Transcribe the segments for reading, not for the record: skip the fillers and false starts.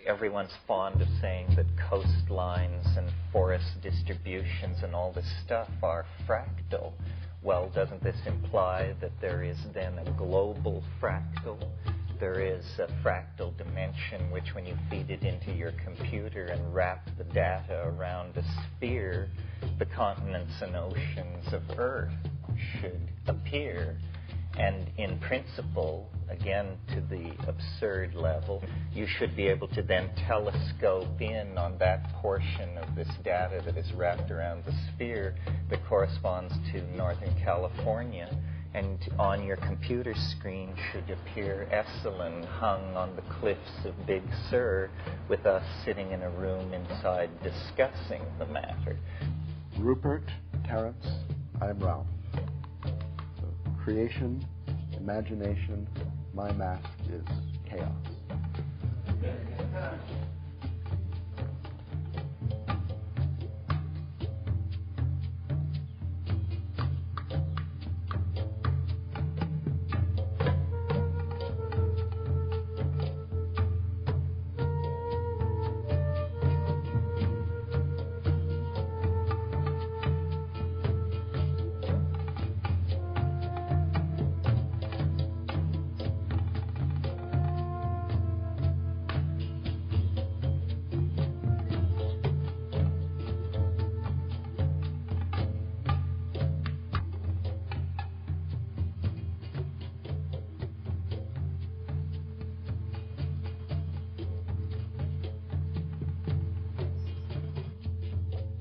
everyone's fond of saying that coastlines and forest distributions and all this stuff are fractal. Well, doesn't this imply that there is then a global fractal? There is a fractal dimension which, when you feed it into your computer and wrap the data around a sphere, the continents and oceans of Earth should appear. And in principle, again to the absurd level, you should be able to then telescope in on that portion of this data that is wrapped around the sphere that corresponds to Northern California. And on your computer screen should appear Esalen hung on the cliffs of Big Sur, with us sitting in a room inside discussing the matter. Rupert, Terence, I'm Ralph. So, creation, imagination, my mask is chaos.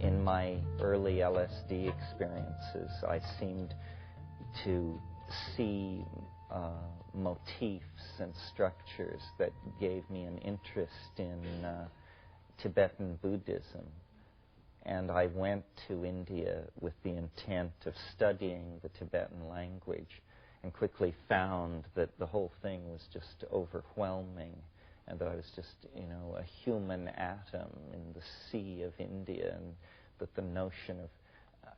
In my early LSD experiences, I seemed to see motifs and structures that gave me an interest in Tibetan Buddhism. And I went to India with the intent of studying the Tibetan language, and quickly found that the whole thing was just overwhelming, and that I was just, a human atom in the sea of India, and that the notion of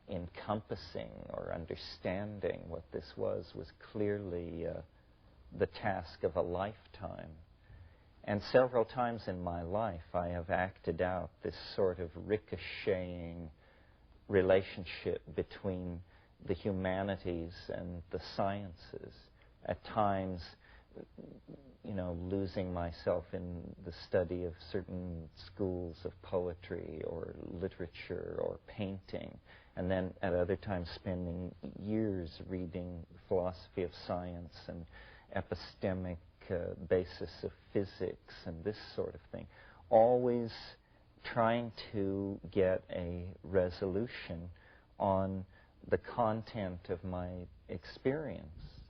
encompassing or understanding what this was clearly the task of a lifetime. And several times in my life I have acted out this sort of ricocheting relationship between the humanities and the sciences, at times losing myself in the study of certain schools of poetry or literature or painting, and then at other times spending years reading philosophy of science and epistemic basis of physics and this sort of thing, always trying to get a resolution on the content of my experience,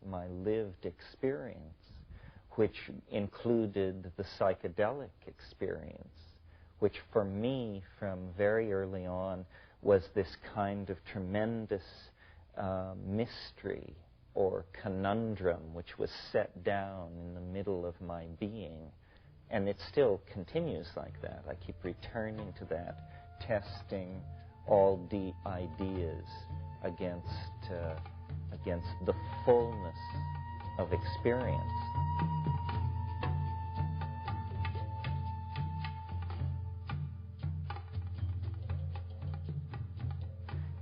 my lived experience, which included the psychedelic experience, which for me from very early on was this kind of tremendous mystery or conundrum which was set down in the middle of my being. And it still continues like that. I keep returning to that, testing all the ideas against the fullness of experience.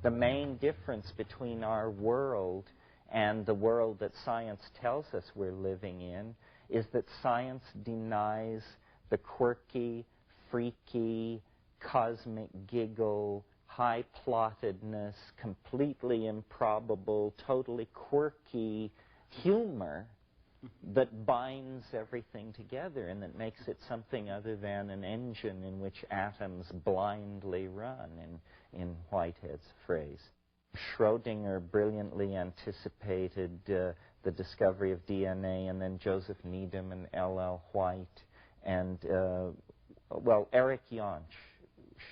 The main difference between our world and the world that science tells us we're living in is that science denies the quirky, freaky, cosmic giggle, high-plottedness, completely improbable, totally quirky humor that binds everything together and that makes it something other than an engine in which atoms blindly run, in Whitehead's phrase. Schrödinger brilliantly anticipated the discovery of DNA, and then Joseph Needham and L.L. White, and, Eric Jantsch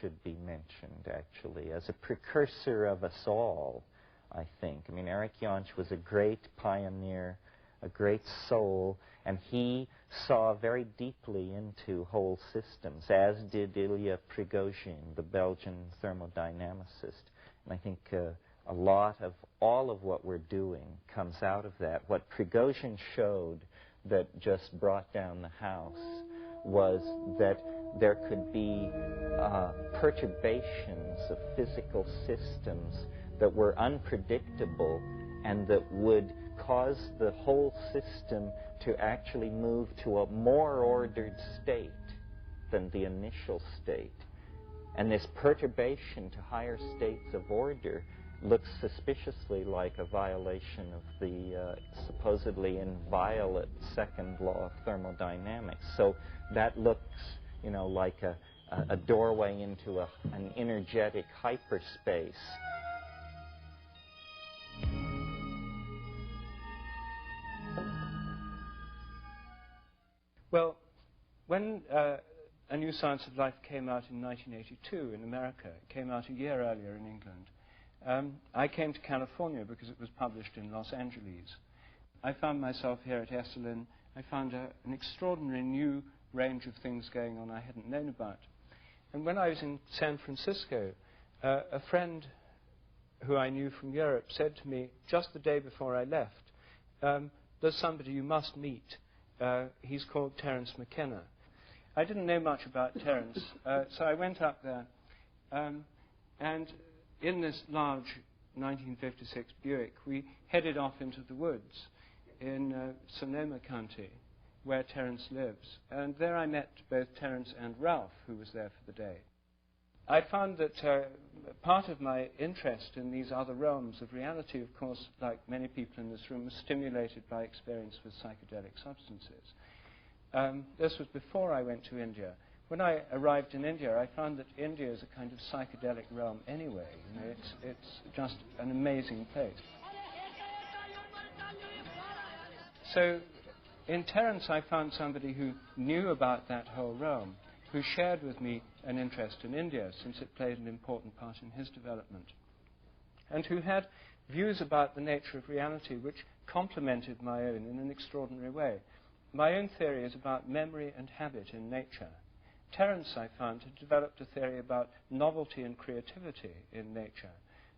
should be mentioned, actually, as a precursor of us all, I think. I mean, Eric Jantsch was a great pioneer, a great soul, and he saw very deeply into whole systems, as did Ilya Prigozhin, the Belgian thermodynamicist. And I think a lot of all of what we're doing comes out of that. What Prigozhin showed that just brought down the house was that there could be perturbations of physical systems that were unpredictable and that would cause the whole system to actually move to a more ordered state than the initial state. And this perturbation to higher states of order looks suspiciously like a violation of the supposedly inviolate second law of thermodynamics. So that looks, you know, like a doorway into an energetic hyperspace. Well, when A New Science of Life came out in 1982 in America, it came out a year earlier in England, I came to California because it was published in Los Angeles. I found myself here at Esalen. I found an extraordinary new range of things going on I hadn't known about. And when I was in San Francisco, a friend who I knew from Europe said to me, just the day before I left, there's somebody you must meet. He's called Terence McKenna. I didn't know much about Terence, so I went up there, and in this large 1956 Buick, we headed off into the woods in Sonoma County, where Terence lives. And there I met both Terence and Ralph, who was there for the day. I found that part of my interest in these other realms of reality, of course, like many people in this room, was stimulated by experience with psychedelic substances. This was before I went to India. When I arrived in India, I found that India is a kind of psychedelic realm anyway. You know, it's just an amazing place. So in Terence, I found somebody who knew about that whole realm, who shared with me an interest in India, since it played an important part in his development, and who had views about the nature of reality which complemented my own in an extraordinary way. My own theory is about memory and habit in nature. Terence, I found, had developed a theory about novelty and creativity in nature,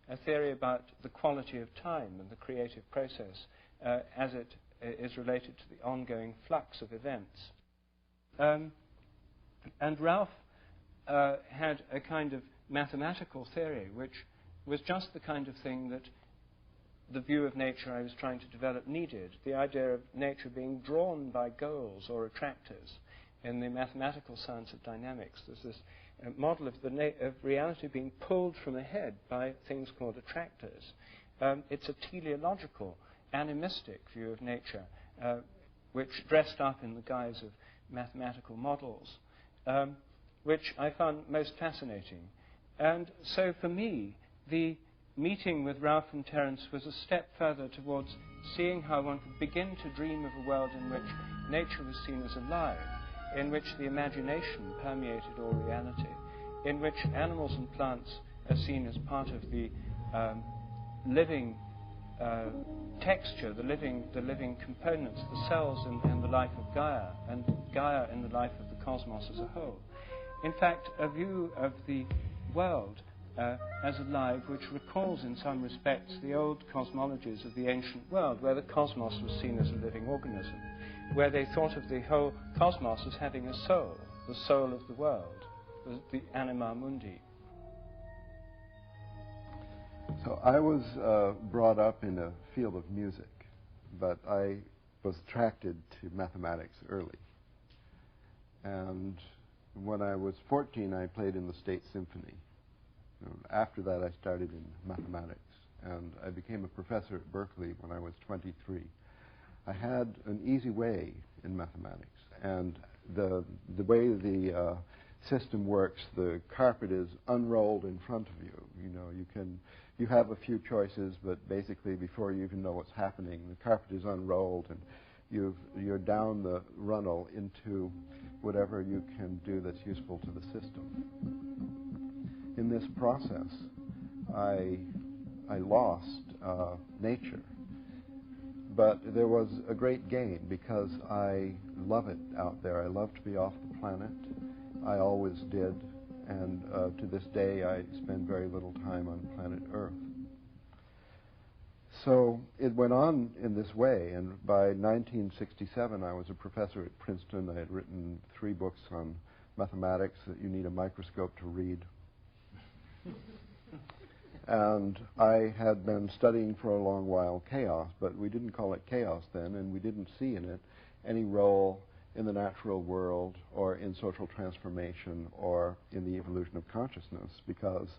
a theory about the quality of time and the creative process as it is related to the ongoing flux of events. And Ralph had a kind of mathematical theory, which was just the kind of thing that the view of nature I was trying to develop needed, the idea of nature being drawn by goals or attractors. In the mathematical science of dynamics, there's this model of reality being pulled from ahead by things called attractors. It's a teleological, animistic view of nature, which dressed up in the guise of mathematical models, which I found most fascinating. And so for me, the meeting with Ralph and Terence was a step further towards seeing how one could begin to dream of a world in which nature was seen as alive, in which the imagination permeated all reality, in which animals and plants are seen as part of the living texture, the living components, the cells in the life of Gaia, and Gaia in the life of the cosmos as a whole. In fact, a view of the world as alive, which recalls in some respects the old cosmologies of the ancient world, where the cosmos was seen as a living organism, where they thought of the whole cosmos as having a soul, the soul of the world, the anima mundi. So I was brought up in a field of music, but I was attracted to mathematics early. And when I was 14, I played in the State Symphony. After that, I started in mathematics, and I became a professor at Berkeley when I was 23. I had an easy way in mathematics, and the way the system works, the carpet is unrolled in front of you. You know, you have a few choices, but basically before you even know what's happening, the carpet is unrolled, and you're down the runnel into whatever you can do that's useful to the system. In this process, I lost nature, but there was a great gain because I love it out there. I love to be off the planet. I always did, and to this day I spend very little time on planet Earth. So it went on in this way, and by 1967 I was a professor at Princeton. I had written 3 books on mathematics that you need a microscope to read. And I had been studying for a long while chaos, but we didn't call it chaos then, and we didn't see in it any role in the natural world or in social transformation or in the evolution of consciousness, because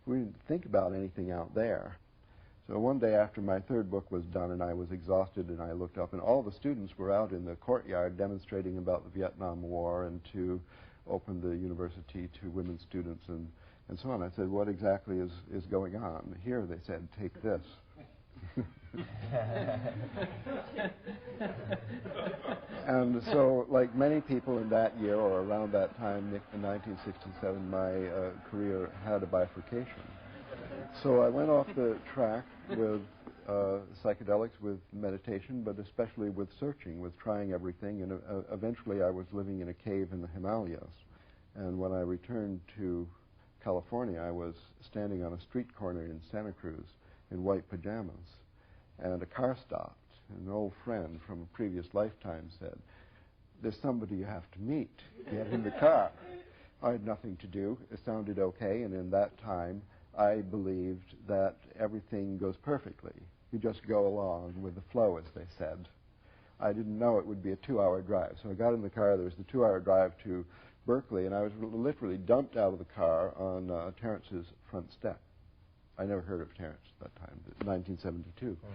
we didn't think about anything out there. So one day after my third book was done and I was exhausted, and I looked up and all the students were out in the courtyard demonstrating about the Vietnam War and to open the university to women students and so on. I said, what exactly is going on? Here, they said, take this. And so, like many people in that year or around that time, in 1967, my career had a bifurcation. So I went off the track with psychedelics, with meditation, but especially with searching, with trying everything. And eventually I was living in a cave in the Himalayas. And when I returned to California, I was standing on a street corner in Santa Cruz in white pajamas. And a car stopped. An old friend from a previous lifetime said, there's somebody you have to meet. Get in the car. I had nothing to do. It sounded okay, and in that time, I believed that everything goes perfectly. You just go along with the flow, as they said. I didn't know it would be a 2-hour drive. So I got in the car. There was the 2-hour drive to Berkeley, and I was literally dumped out of the car on Terence's front step. I never heard of Terence at that time, 1972. Mm-hmm.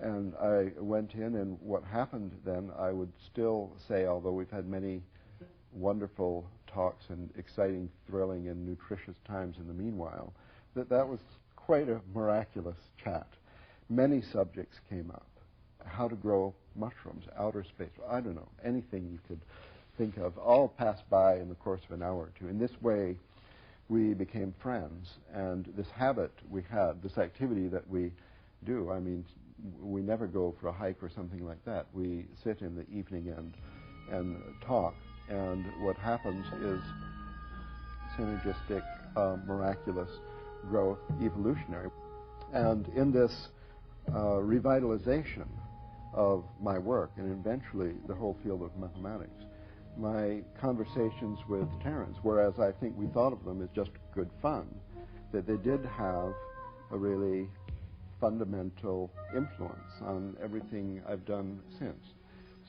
And I went in, and what happened then, I would still say, although we've had many wonderful talks and exciting, thrilling, and nutritious times in the meanwhile, that was quite a miraculous chat. Many subjects came up. How to grow mushrooms, outer space, I don't know, anything you could think of, all passed by in the course of an hour or two. In this way, we became friends, and this habit we had, this activity that we do, I mean, we never go for a hike or something like that. We sit in the evening and talk, and what happens is synergistic, miraculous growth, evolutionary. And in this revitalization of my work, and eventually the whole field of mathematics, my conversations with Terence, whereas I think we thought of them as just good fun, that they did have a really fundamental influence on everything I've done since.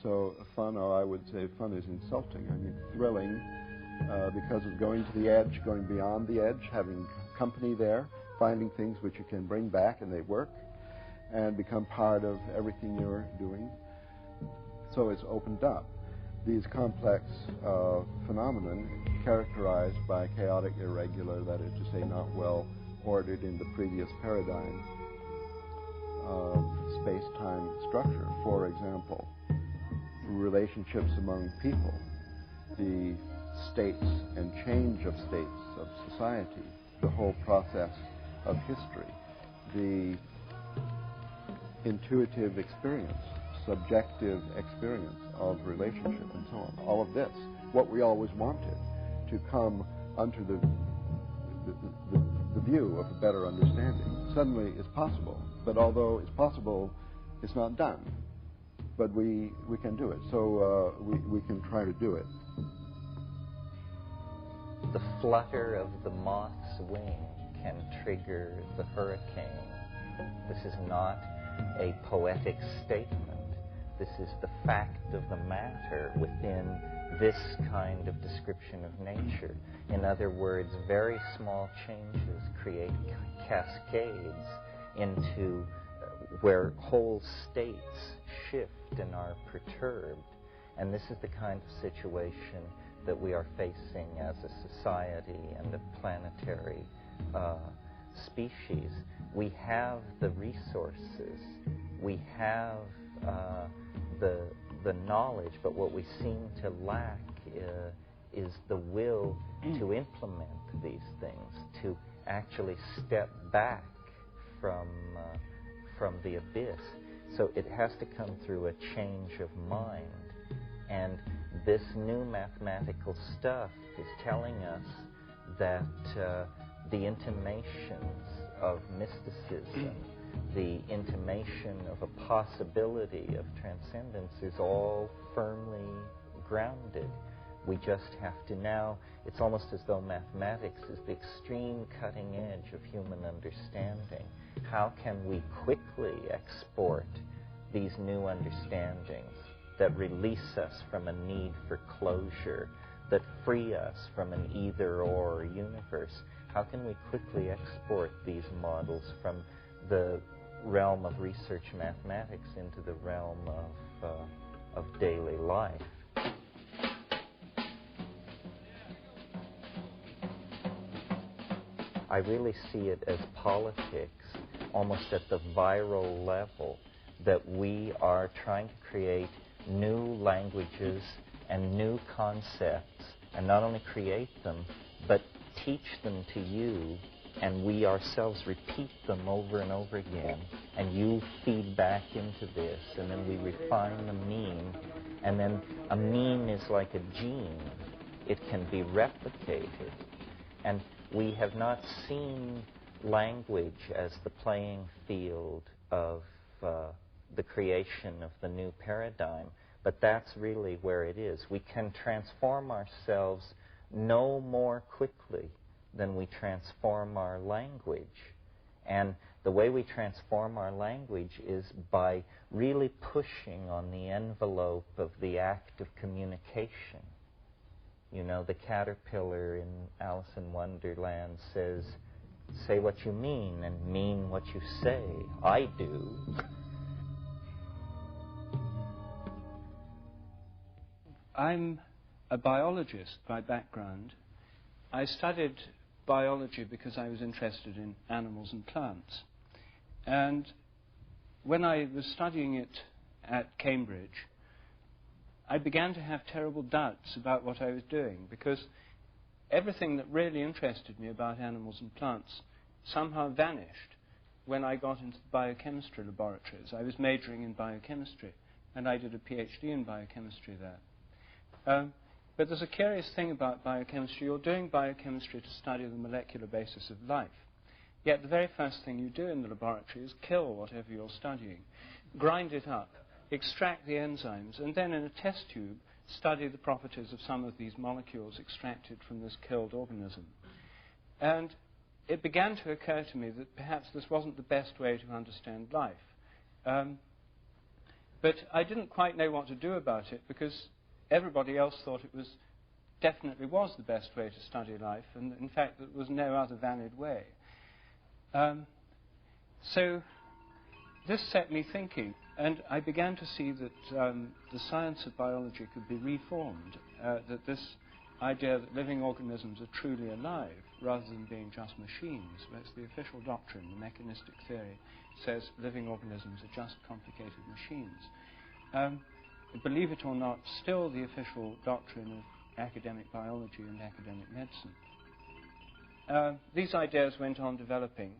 So fun, or I would say fun is insulting. I mean, thrilling because of going to the edge, going beyond the edge, having company there, finding things which you can bring back and they work, and become part of everything you're doing. So it's opened up these complex phenomenon characterized by chaotic, irregular, that is to say, not well ordered in the previous paradigm of space-time structure. For example, relationships among people, the states and change of states of society, the whole process of history, the intuitive experience, subjective experience of relationship, and so on. All of this, what we always wanted, to come under the view of a better understanding, suddenly is possible. But although it's possible, it's not done. But we can do it. So we can try to do it. The flutter of the moth's wing can trigger the hurricane. This is not a poetic statement. This is the fact of the matter within this kind of description of nature. In other words, very small changes create cascades into where whole states shift and are perturbed. And this is the kind of situation that we are facing as a society and a planetary species. We have the resources, we have the knowledge, but what we seem to lack is the will to implement these things, to actually step back from the abyss. So it has to come through a change of mind. And this new mathematical stuff is telling us that the intimations of mysticism, the intimation of a possibility of transcendence is all firmly grounded. We just have to now, it's almost as though mathematics is the extreme cutting edge of human understanding. How can we quickly export these new understandings that release us from a need for closure, that free us from an either-or universe? How can we quickly export these models from the realm of research mathematics into the realm of daily life? I really see it as politics, almost at the viral level, that we are trying to create new languages and new concepts, and not only create them, but teach them to you, and we ourselves repeat them over and over again, and you feed back into this, and then we refine the mean, and then a mean is like a gene. It can be replicated. And we have not seen language as the playing field of the creation of the new paradigm, but that's really where it is. We can transform ourselves no more quickly than we transform our language. And the way we transform our language is by really pushing on the envelope of the act of communication. You know, the caterpillar in Alice in Wonderland says, "Say what you mean and mean what you say. I do." I'm a biologist by background. I studied biology because I was interested in animals and plants. And when I was studying it at Cambridge, I began to have terrible doubts about what I was doing, because everything that really interested me about animals and plants somehow vanished when I got into the biochemistry laboratories. I was majoring in biochemistry, and I did a PhD in biochemistry there. But there's a curious thing about biochemistry. You're doing biochemistry to study the molecular basis of life. Yet the very first thing you do in the laboratory is kill whatever you're studying, grind it up, extract the enzymes, and then in a test tube study the properties of some of these molecules extracted from this killed organism. And it began to occur to me that perhaps this wasn't the best way to understand life. But I didn't quite know what to do about it, because everybody else thought it definitely was the best way to study life, and in fact there was no other valid way. So this set me thinking, and I began to see that the science of biology could be reformed, that this idea that living organisms are truly alive rather than being just machines. That's the official doctrine. The mechanistic theory says living organisms are just complicated machines. Believe it or not, still the official doctrine of academic biology and academic medicine. These ideas went on developing.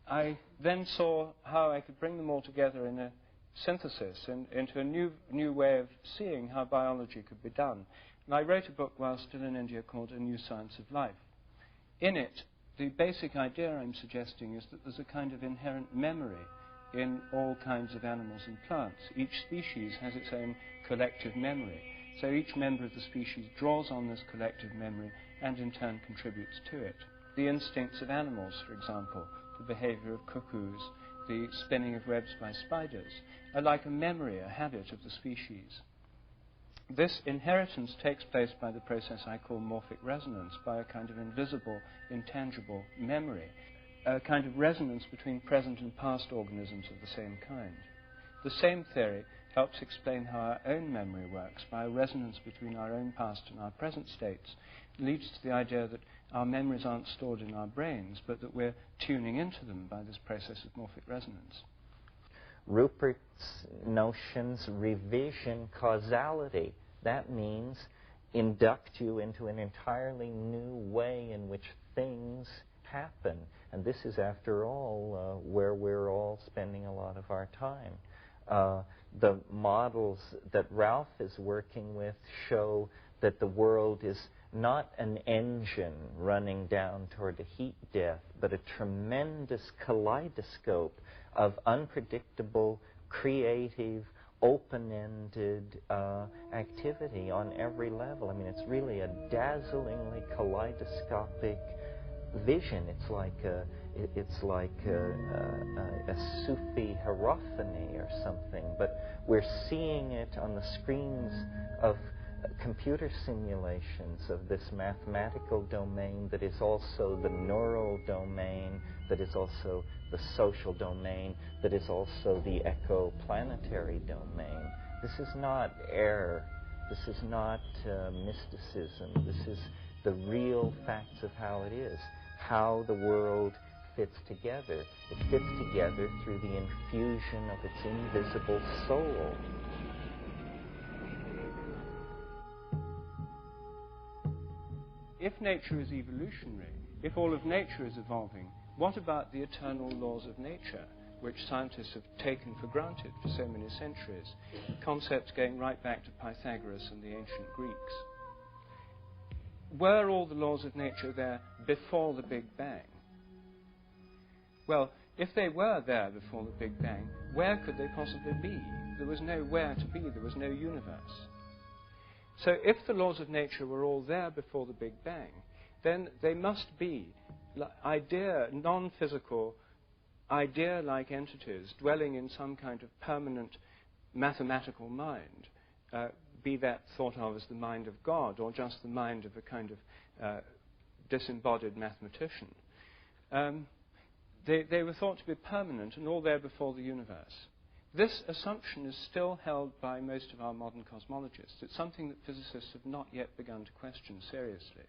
I then saw how I could bring them all together in a synthesis and into a new way of seeing how biology could be done. And I wrote a book while still in India called A New Science of Life. In it, the basic idea I'm suggesting is that there's a kind of inherent memory in all kinds of animals and plants. Each species has its own collective memory. So each member of the species draws on this collective memory and in turn contributes to it. The instincts of animals, for example, the behavior of cuckoos, the spinning of webs by spiders, are like a memory, a habit of the species. This inheritance takes place by the process I call morphic resonance, by a kind of invisible, intangible memory, a kind of resonance between present and past organisms of the same kind. The same theory helps explain how our own memory works, by a resonance between our own past and our present states. It leads to the idea that our memories aren't stored in our brains, but that we're tuning into them by this process of morphic resonance. Rupert's notions revision causality. That means induct you into an entirely new way in which things happen. And this is, after all, where we're all spending a lot of our time. The models that Ralph is working with show that the world is not an engine running down toward a heat death, but a tremendous kaleidoscope of unpredictable, creative, open-ended activity on every level. I mean, it's really a dazzlingly kaleidoscopic vision. It's like a Sufi hierophany or something, but we're seeing it on the screens of computer simulations of this mathematical domain that is also the neural domain, that is also the social domain, that is also the ecoplanetary domain. This is not error. This is not mysticism. This is the real facts of how it is, how the world fits together. It fits together through the infusion of its invisible soul. If nature is evolutionary, if all of nature is evolving, what about the eternal laws of nature, which scientists have taken for granted for so many centuries, concepts going right back to Pythagoras and the ancient Greeks? Were all the laws of nature there before the Big Bang? Well, if they were there before the Big Bang, where could they possibly be? There was nowhere to be. There was no universe. So if the laws of nature were all there before the Big Bang, then they must be non-physical, idea-like entities dwelling in some kind of permanent mathematical mind, be that thought of as the mind of God or just the mind of a kind of disembodied mathematician. They were thought to be permanent and all there before the universe. This assumption is still held by most of our modern cosmologists. It's something that physicists have not yet begun to question seriously.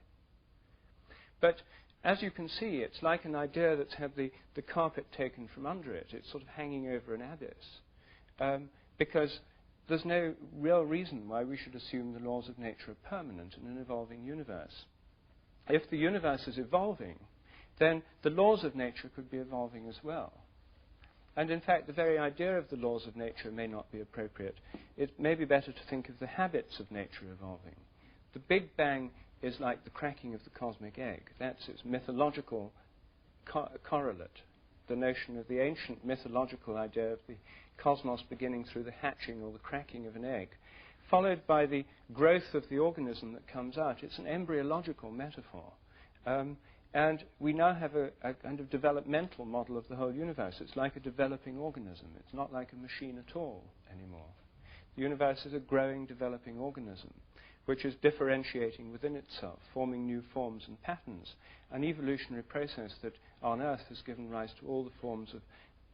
But as you can see, it's like an idea that's had the carpet taken from under it. It's sort of hanging over an abyss. Because there's no real reason why we should assume the laws of nature are permanent in an evolving universe. If the universe is evolving, then the laws of nature could be evolving as well. And in fact, the very idea of the laws of nature may not be appropriate. It may be better to think of the habits of nature evolving. The Big Bang is like the cracking of the cosmic egg. That's its mythological correlate, the notion of the ancient mythological idea of the cosmos beginning through the hatching or the cracking of an egg, followed by the growth of the organism that comes out. It's an embryological metaphor. And we now have a kind of developmental model of the whole universe. It's like a developing organism. It's not like a machine at all anymore. The universe is a growing, developing organism, which is differentiating within itself, forming new forms and patterns, an evolutionary process that on Earth has given rise to all the forms of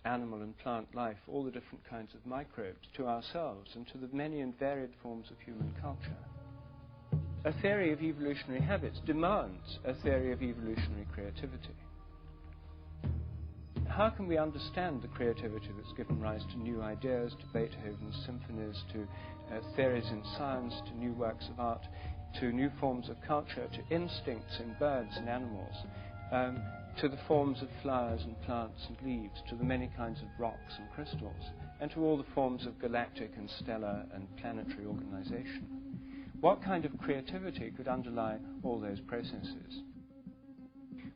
animal and plant life, all the different kinds of microbes, to ourselves, and to the many and varied forms of human culture. A theory of evolutionary habits demands a theory of evolutionary creativity. How can we understand the creativity that's given rise to new ideas, to Beethoven's symphonies, to theories in science, to new works of art, to new forms of culture, to instincts in birds and animals, to the forms of flowers and plants and leaves, to the many kinds of rocks and crystals, and to all the forms of galactic and stellar and planetary organization? What kind of creativity could underlie all those processes?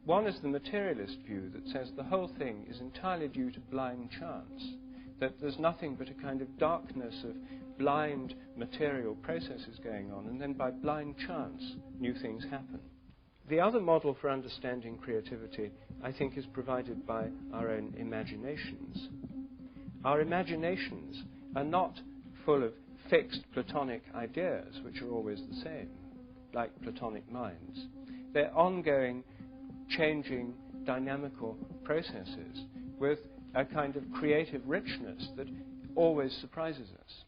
One is the materialist view that says the whole thing is entirely due to blind chance, that there's nothing but a kind of darkness of blind material processes going on, and then by blind chance, new things happen. The other model for understanding creativity, I think, is provided by our own imaginations. Our imaginations are not full of fixed Platonic ideas, which are always the same, like Platonic minds. They're ongoing, changing, dynamical processes with a kind of creative richness that always surprises us.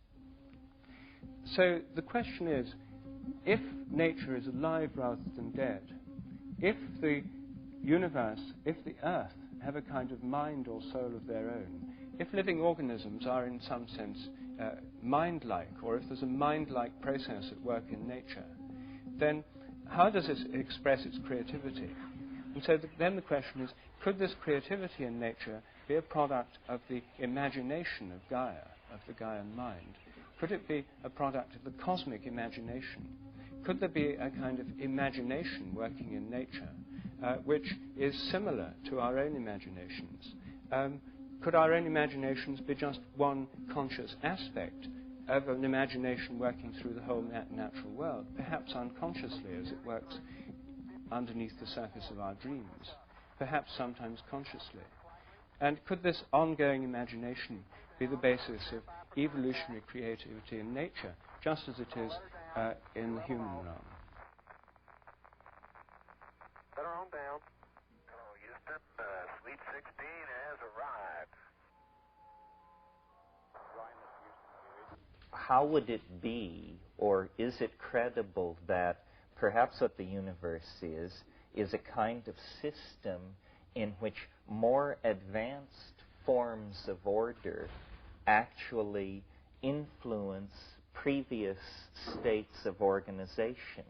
So the question is, if nature is alive rather than dead, if the universe, if the Earth have a kind of mind or soul of their own, if living organisms are in some sense mind-like, or if there's a mind-like process at work in nature, then how does it express its creativity? And so then the question is, could this creativity in nature be a product of the imagination of Gaia, of the Gaian mind? Could it be a product of the cosmic imagination? Could there be a kind of imagination working in nature which is similar to our own imaginations? Could our own imaginations be just one conscious aspect of an imagination working through the whole natural world, perhaps unconsciously as it works underneath the surface of our dreams, perhaps sometimes consciously. And could this ongoing imagination be the basis of evolutionary creativity in nature, just as it is in the human realm? Better on down. Hello, Houston. Suite 16 has arrived. How would it be, or is it credible that perhaps what the universe is a kind of system in which more advanced forms of order actually influence previous states of organization?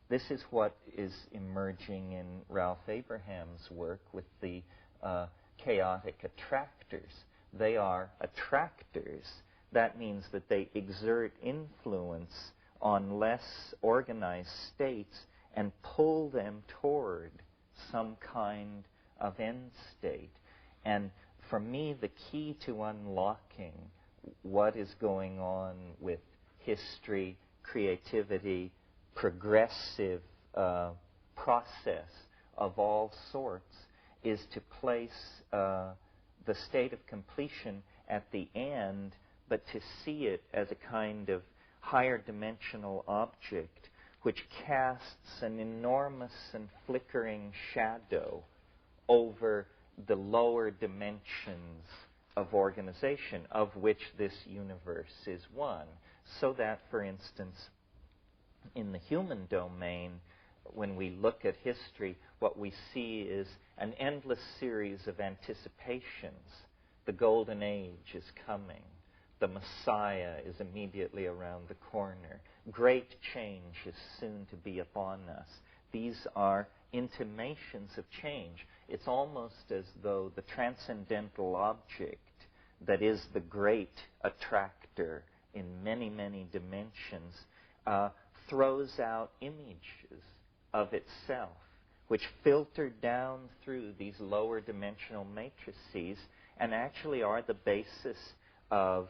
This is what is emerging in Ralph Abraham's work with the chaotic attractors. They are attractors. That means that they exert influence on less organized states and pull them toward some kind of end state. And for me, the key to unlocking what is going on with history, creativity, progressive process of all sorts is to place the state of completion at the end, but to see it as a kind of higher dimensional object which casts an enormous and flickering shadow over the lower dimensions of organization, of which this universe is one. So that, for instance, in the human domain, when we look at history, what we see is an endless series of anticipations. The golden age is coming. The Messiah is immediately around the corner. Great change is soon to be upon us. These are intimations of change. It's almost as though the transcendental object that is the great attractor in many, many dimensions throws out images of itself, which filter down through these lower dimensional matrices and actually are the basis of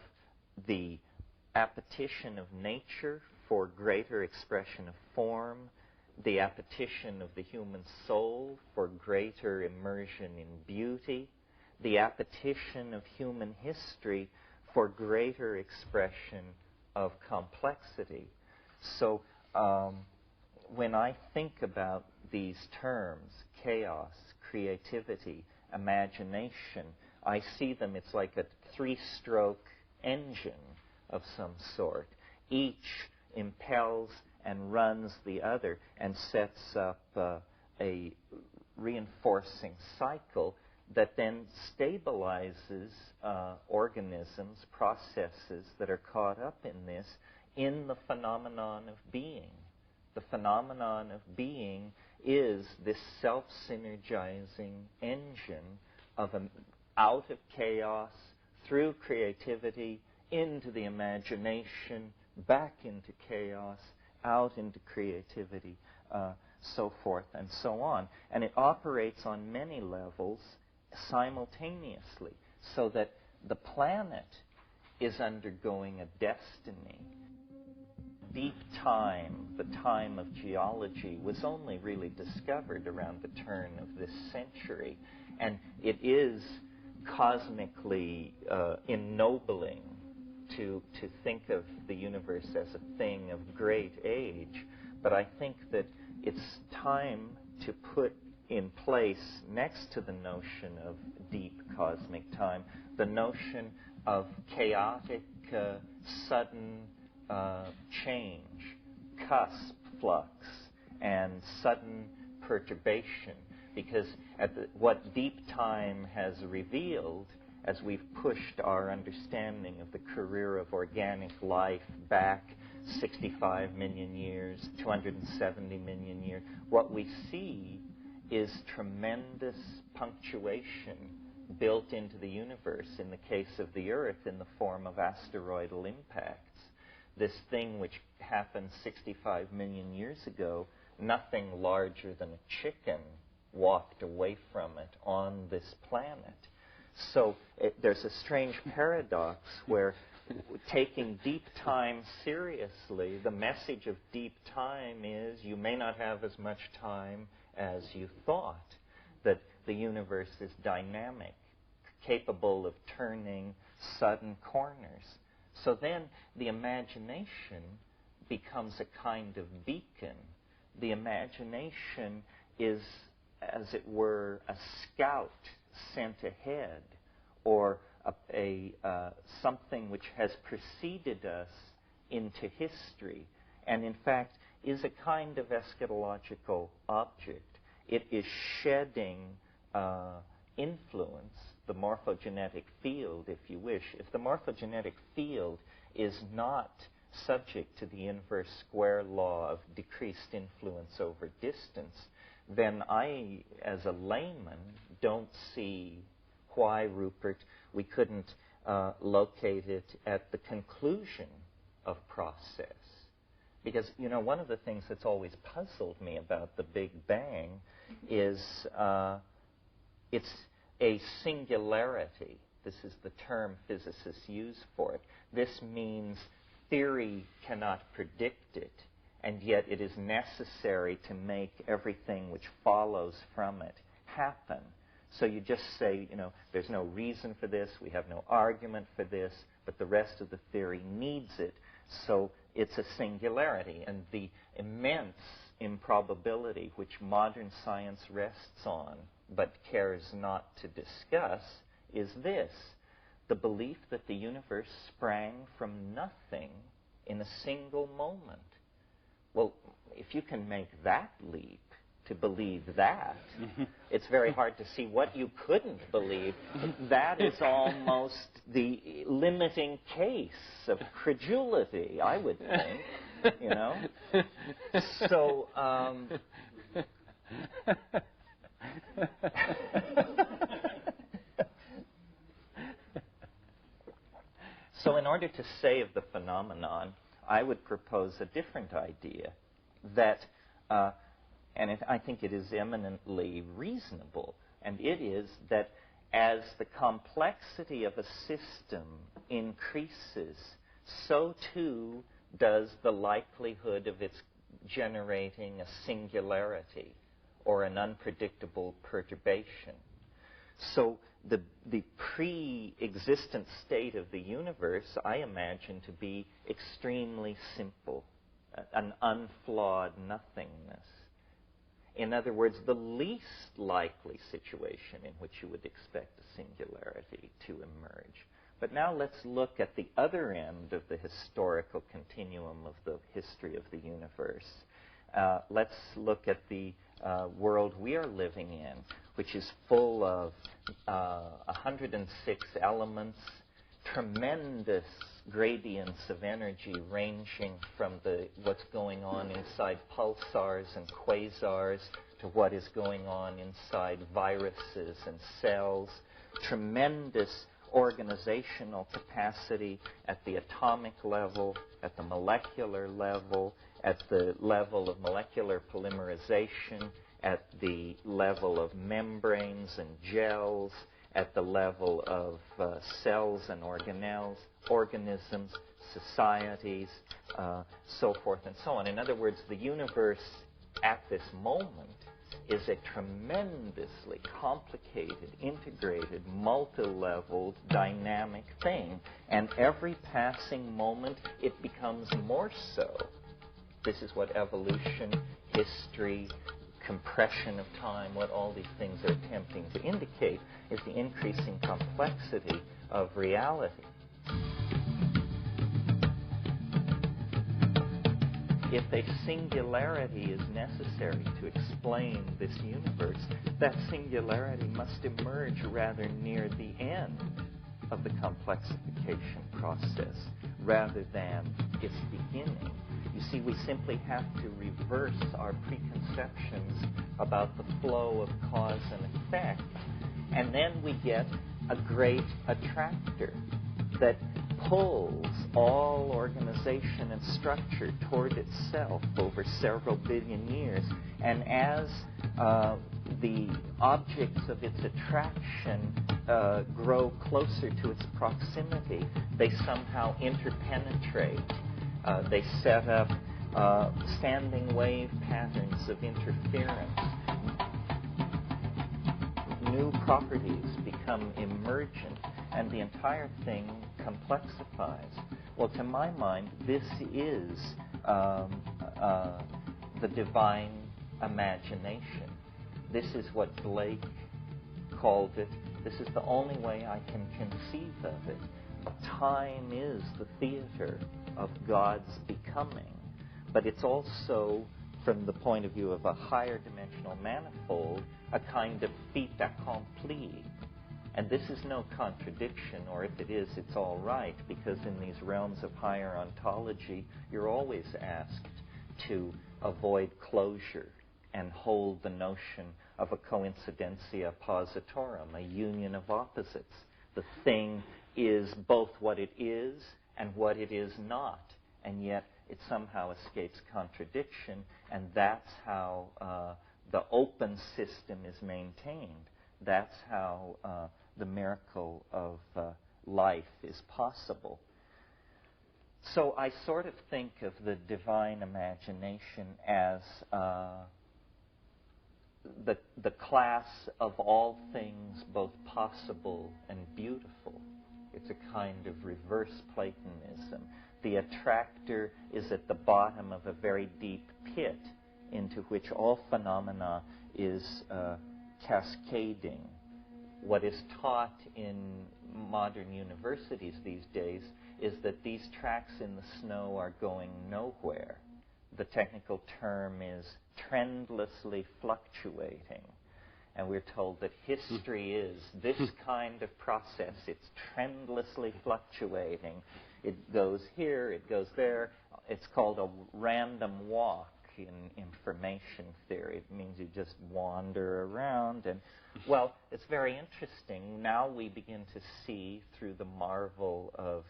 the appetition of nature for greater expression of form, the appetition of the human soul for greater immersion in beauty, the appetition of human history for greater expression of complexity. So when I think about these terms, chaos, creativity, imagination, I see them, it's like a three-stroke engine of some sort. Each impels and runs the other and sets up a reinforcing cycle that then stabilizes organisms, processes that are caught up in this, in the phenomenon of being. The phenomenon of being is this self-synergizing engine of out of chaos, through creativity, into the imagination, back into chaos, out into creativity, so forth and so on. And it operates on many levels simultaneously, so that the planet is undergoing a destiny. Deep time, the time of geology, was only really discovered around the turn of this century, and it is cosmically ennobling to think of the universe as a thing of great age. But I think that it's time to put in place, next to the notion of deep cosmic time, the notion of chaotic, sudden change, cusp flux, and sudden perturbation. Because what deep time has revealed, as we've pushed our understanding of the career of organic life back 65 million years, 270 million years, what we see is tremendous punctuation built into the universe, in the case of the Earth, in the form of asteroidal impacts. This thing which happened 65 million years ago, nothing larger than a chicken walked away from it on this planet. So there's a strange paradox where taking deep time seriously, the message of deep time is you may not have as much time as you thought, that the universe is dynamic, capable of turning sudden corners. So then the imagination becomes a kind of beacon. The imagination is, as it were, a scout sent ahead, or something which has preceded us into history, and in fact is a kind of eschatological object. It is shedding influence, the morphogenetic field, if you wish. If the morphogenetic field is not subject to the inverse square law of decreased influence over distance, then I, as a layman, don't see why, Rupert, we couldn't locate it at the conclusion of process. Because, you know, one of the things that's always puzzled me about the Big Bang is it's a singularity. This is the term physicists use for it. This means theory cannot predict it, and yet it is necessary to make everything which follows from it happen. So you just say, you know, there's no reason for this, we have no argument for this, but the rest of the theory needs it. So it's a singularity, and the immense improbability which modern science rests on but cares not to discuss is this: the belief that the universe sprang from nothing in a single moment. Well, if you can make that leap to believe that, it's very hard to see what you couldn't believe. That is almost the limiting case of credulity, I would think, you know. So, so in order to save the phenomenon, I would propose a different idea that, I think it is eminently reasonable, and it is that as the complexity of a system increases, so too does the likelihood of its generating a singularity or an unpredictable perturbation. So the pre-existent state of the universe I imagine to be extremely simple, an unflawed nothingness. In other words, the least likely situation in which you would expect a singularity to emerge. But now let's look at the other end of the historical continuum of the history of the universe. Let's look at the world we are living in, which is full of 106 elements, tremendous gradients of energy ranging from what's going on inside pulsars and quasars to what is going on inside viruses and cells, tremendous organizational capacity at the atomic level, at the molecular level, at the level of molecular polymerization, at the level of membranes and gels, at the level of cells and organelles, organisms, societies, so forth and so on. In other words, the universe at this moment is a tremendously complicated, integrated, multi-leveled, dynamic thing. And every passing moment, it becomes more so. This is what evolution, history, compression of time, what all these things are attempting to indicate, is the increasing complexity of reality. If a singularity is necessary to explain this universe, that singularity must emerge rather near the end of the complexification process rather than its beginning. You see, we simply have to reverse our preconceptions about the flow of cause and effect, and then we get a great attractor that pulls all organization and structure toward itself over several billion years. And as the objects of its attraction grow closer to its proximity. They somehow interpenetrate. They set up standing wave patterns of interference. New properties become emergent, and the entire thing complexifies. Well, to my mind, this is the divine imagination. This is what Blake called it. This is the only way I can conceive of it. Time is the theater of God's becoming, but it's also, from the point of view of a higher dimensional manifold, a kind of fait accompli. And this is no contradiction, or if it is, it's all right, because in these realms of higher ontology, you're always asked to avoid closure and hold the notion of a coincidentia positorum, a union of opposites. The thing is both what it is and what it is not, and yet it somehow escapes contradiction, and that's how the open system is maintained. That's how the miracle of life is possible. So I sort of think of the divine imagination as the class of all things both possible and beautiful. It's a kind of reverse Platonism. The attractor is at the bottom of a very deep pit into which all phenomena is cascading. What is taught in modern universities these days is that these tracks in the snow are going nowhere. The technical term is trendlessly fluctuating. And we're told that history is this kind of process. It's trendlessly fluctuating. It goes here, it goes there. It's called a random walk in information theory. It means you just wander around. And, well, it's very interesting. Now we begin to see through the marvel of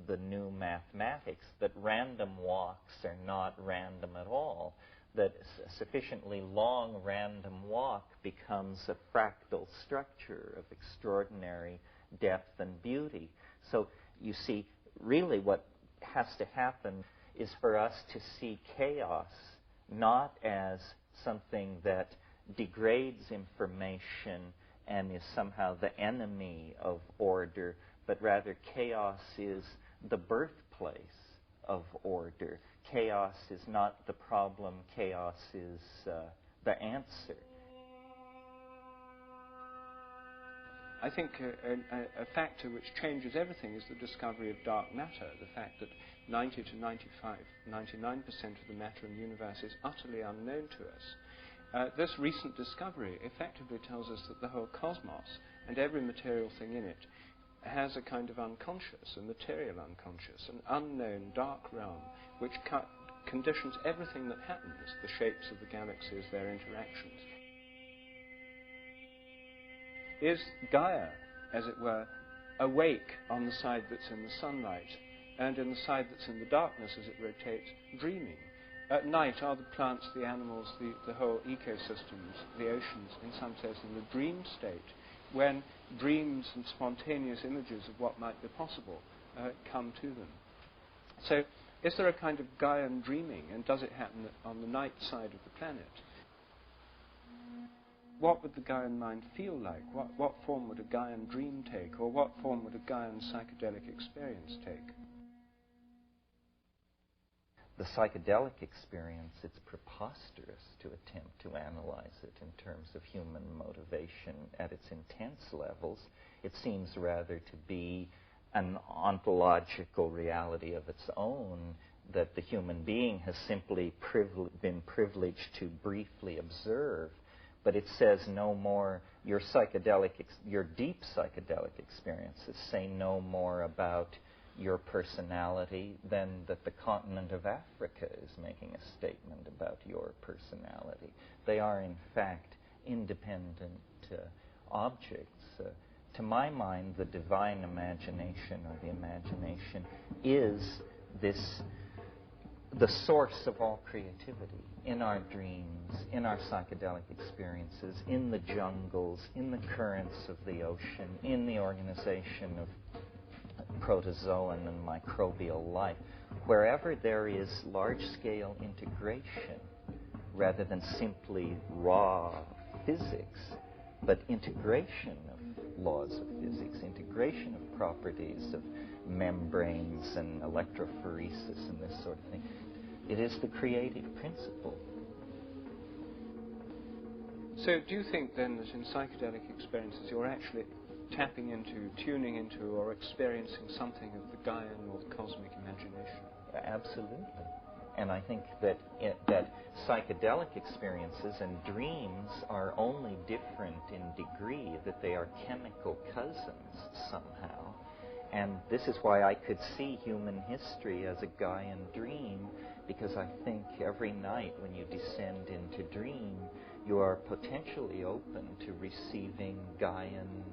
the new mathematics that random walks are not random at all. That a sufficiently long random walk becomes a fractal structure of extraordinary depth and beauty. So you see, really what has to happen is for us to see chaos not as something that degrades information and is somehow the enemy of order, but rather chaos is the birthplace of order. Chaos is not the problem, chaos is the answer. I think a factor which changes everything is the discovery of dark matter, the fact that 90 to 99% of the matter in the universe is utterly unknown to us. This recent discovery effectively tells us that the whole cosmos and every material thing in it has a kind of unconscious, a material unconscious, an unknown dark realm which conditions everything that happens, the shapes of the galaxies, their interactions. Is Gaia, as it were, awake on the side that's in the sunlight, and in the side that's in the darkness as it rotates, dreaming? At night, are the plants, the animals, the whole ecosystems, the oceans, in some sense, in the dream state, when dreams and spontaneous images of what might be possible come to them? So, is there a kind of Gaian dreaming, and does it happen on the night side of the planet? What would the Gaian mind feel like? What form would a Gaian dream take, or what form would a Gaian psychedelic experience take? The psychedelic experience, it's preposterous to attempt to analyze it in terms of human motivation at its intense levels. It seems rather to be an ontological reality of its own that the human being has simply been privileged to briefly observe. But it says no more, your deep psychedelic experiences say no more about your personality than that the continent of Africa is making a statement about your personality. They are, in fact, independent objects. To my mind, the divine imagination, or the imagination, is this the source of all creativity in our dreams, in our psychedelic experiences, in the jungles, in the currents of the ocean, in the organization of protozoan and microbial life. Wherever there is large-scale integration, rather than simply raw physics, but integration of laws of physics, integration of properties of membranes and electrophoresis and this sort of thing. It is the creative principle. So do you think then that in psychedelic experiences you're actually tapping into, tuning into, or experiencing something of the Gaian or the cosmic imagination? Absolutely. And I think that that psychedelic experiences and dreams are only different in degree, that they are chemical cousins somehow. And this is why I could see human history as a Gaian dream, because I think every night when you descend into dream, you are potentially open to receiving Gaian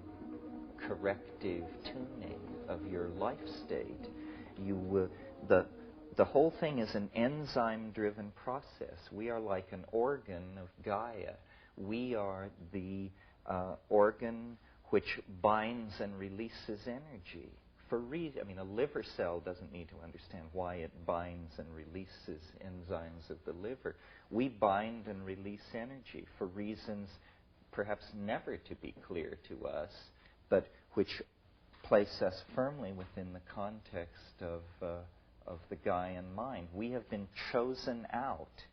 corrective tuning of your life state. The whole thing is an enzyme-driven process. We are like an organ of Gaia. We are the organ which binds and releases energy. A liver cell doesn't need to understand why it binds and releases enzymes of the liver. We bind and release energy for reasons perhaps never to be clear to us, but which place us firmly within the context of the Gaian mind. We have been chosen out,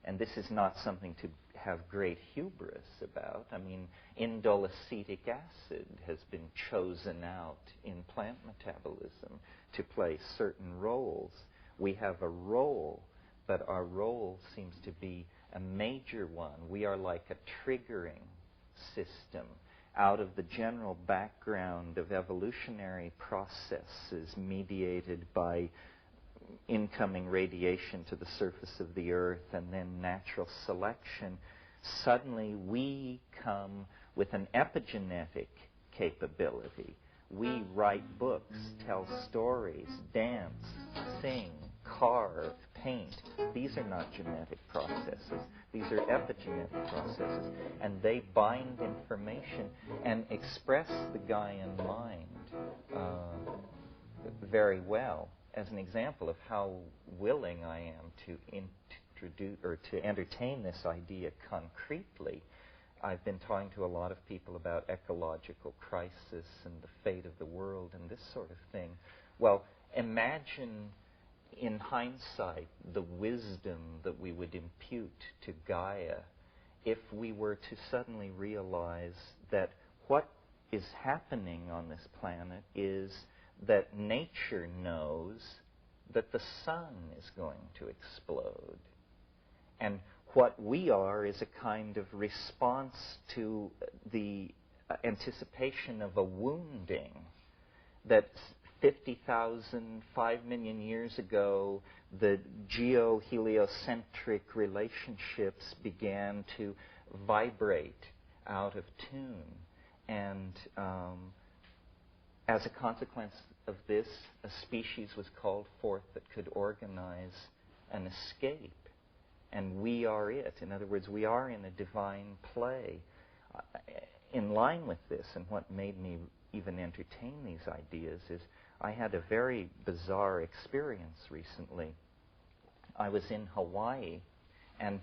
and this is not something to have great hubris about. I mean, indole acetic acid has been chosen out in plant metabolism to play certain roles. We have a role, but our role seems to be a major one. We are like a triggering system out of the general background of evolutionary processes mediated by incoming radiation to the surface of the earth and then natural selection. Suddenly we come with an epigenetic capability. We write books, tell stories, dance, sing, carve, paint. These are not genetic processes. These are epigenetic processes. And they bind information and express the Gaian mind very well. As an example of how willing I am to introduce or to entertain this idea concretely, I've been talking to a lot of people about ecological crisis and the fate of the world and this sort of thing. Well, imagine in hindsight the wisdom that we would impute to Gaia if we were to suddenly realize that what is happening on this planet is that nature knows that the sun is going to explode. And what we are is a kind of response to the anticipation of a wounding that 50,000, 5 million years ago, the geo-heliocentric relationships began to vibrate out of tune. And as a consequence of this, a species was called forth that could organize an escape. And we are it. In other words, we are in a divine play. In line with this, and what made me even entertain these ideas, is I had a very bizarre experience recently. I was in Hawaii, and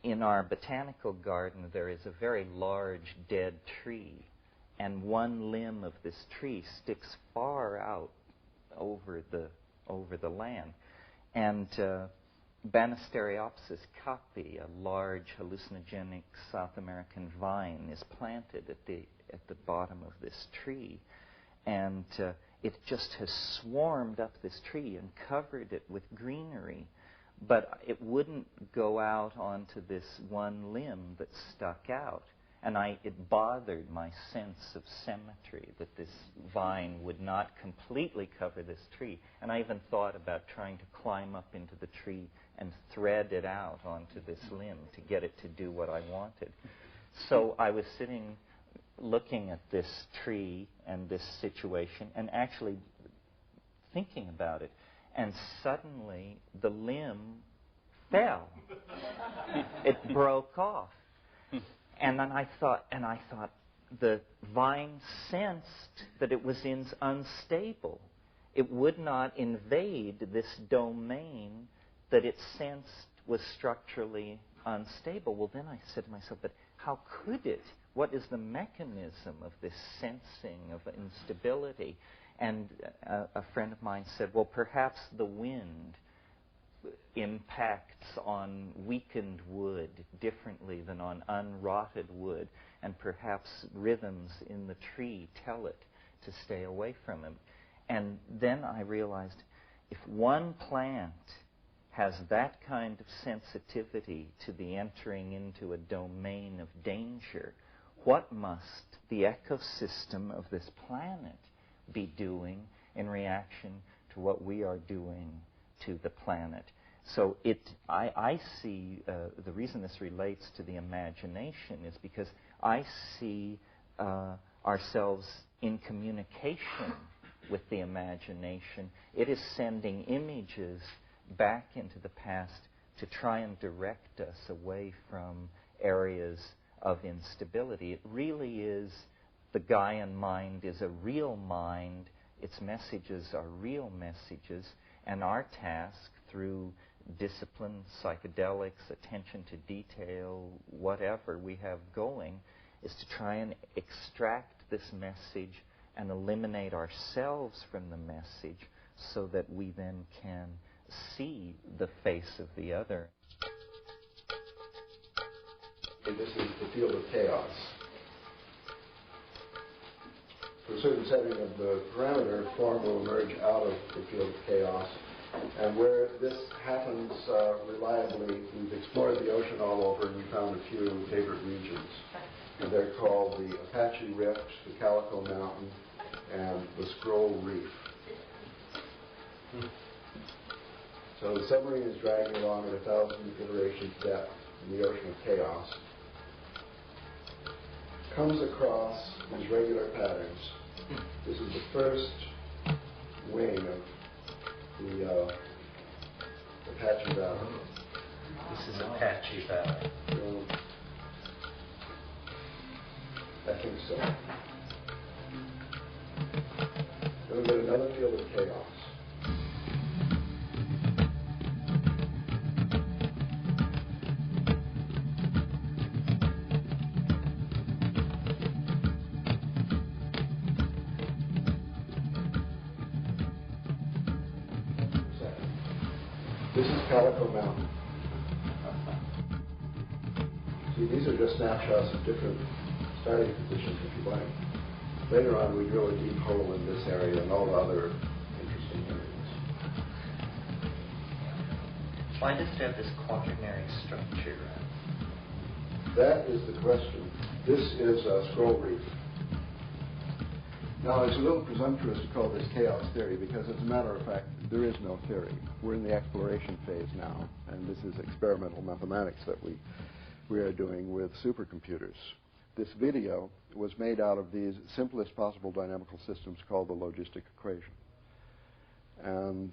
in our botanical garden there is a very large dead tree, and one limb of this tree sticks far out over the land. And Banisteriopsis caapi, a large hallucinogenic South American vine, is planted at the bottom of this tree. And it just has swarmed up this tree and covered it with greenery. But it wouldn't go out onto this one limb that stuck out. And it bothered my sense of symmetry that this vine would not completely cover this tree. And I even thought about trying to climb up into the tree and thread it out onto this limb to get it to do what I wanted. So I was sitting looking at this tree and this situation and actually thinking about it. and suddenly the limb fell. It broke off. And then I thought, the vine sensed that it was unstable. It would not invade this domain that it sensed was structurally unstable. Well, then I said to myself, but how could it? What is the mechanism of this sensing of instability? And a friend of mine said, well, perhaps the wind impacts on weakened wood differently than on unrotted wood, and perhaps rhythms in the tree tell it to stay away from him. And then I realized, if one plant has that kind of sensitivity to the entering into a domain of danger, what must the ecosystem of this planet be doing in reaction to what we are doing to the planet? So I see the reason this relates to the imagination is because I see ourselves in communication with the imagination. It is sending images back into the past to try and direct us away from areas of instability. It really is, the Gaian mind is a real mind. Its messages are real messages, and our task through discipline, psychedelics, attention to detail, whatever we have going, is to try and extract this message and eliminate ourselves from the message so that we then can see the face of the other. And this is the field of chaos. For a certain setting of the parameter, form will emerge out of the field of chaos. And where this happens reliably, we've explored the ocean all over, and we found a few favorite regions. And they're called the Apache Rift, the Calico Mountain, and the Scroll Reef. So the submarine is dragging along at 1,000 iterations depth in the ocean of chaos. Comes across these regular patterns. This is the first wing of the Apache Valley. This is Apache Valley. I think so. Then we get another field of chaos. This is Calico Mountain. See, these are just snapshots of different starting positions, if you like. Later on, we drill a deep hole in this area and all the other interesting areas. Why does it have this quaternary structure? That is the question. This is a scroll reef. Now, it's a little presumptuous to call this chaos theory because, as a matter of fact, there is no theory. We're in the exploration phase now, and this is experimental mathematics that we are doing with supercomputers. This video was made out of these simplest possible dynamical systems called the logistic equation. And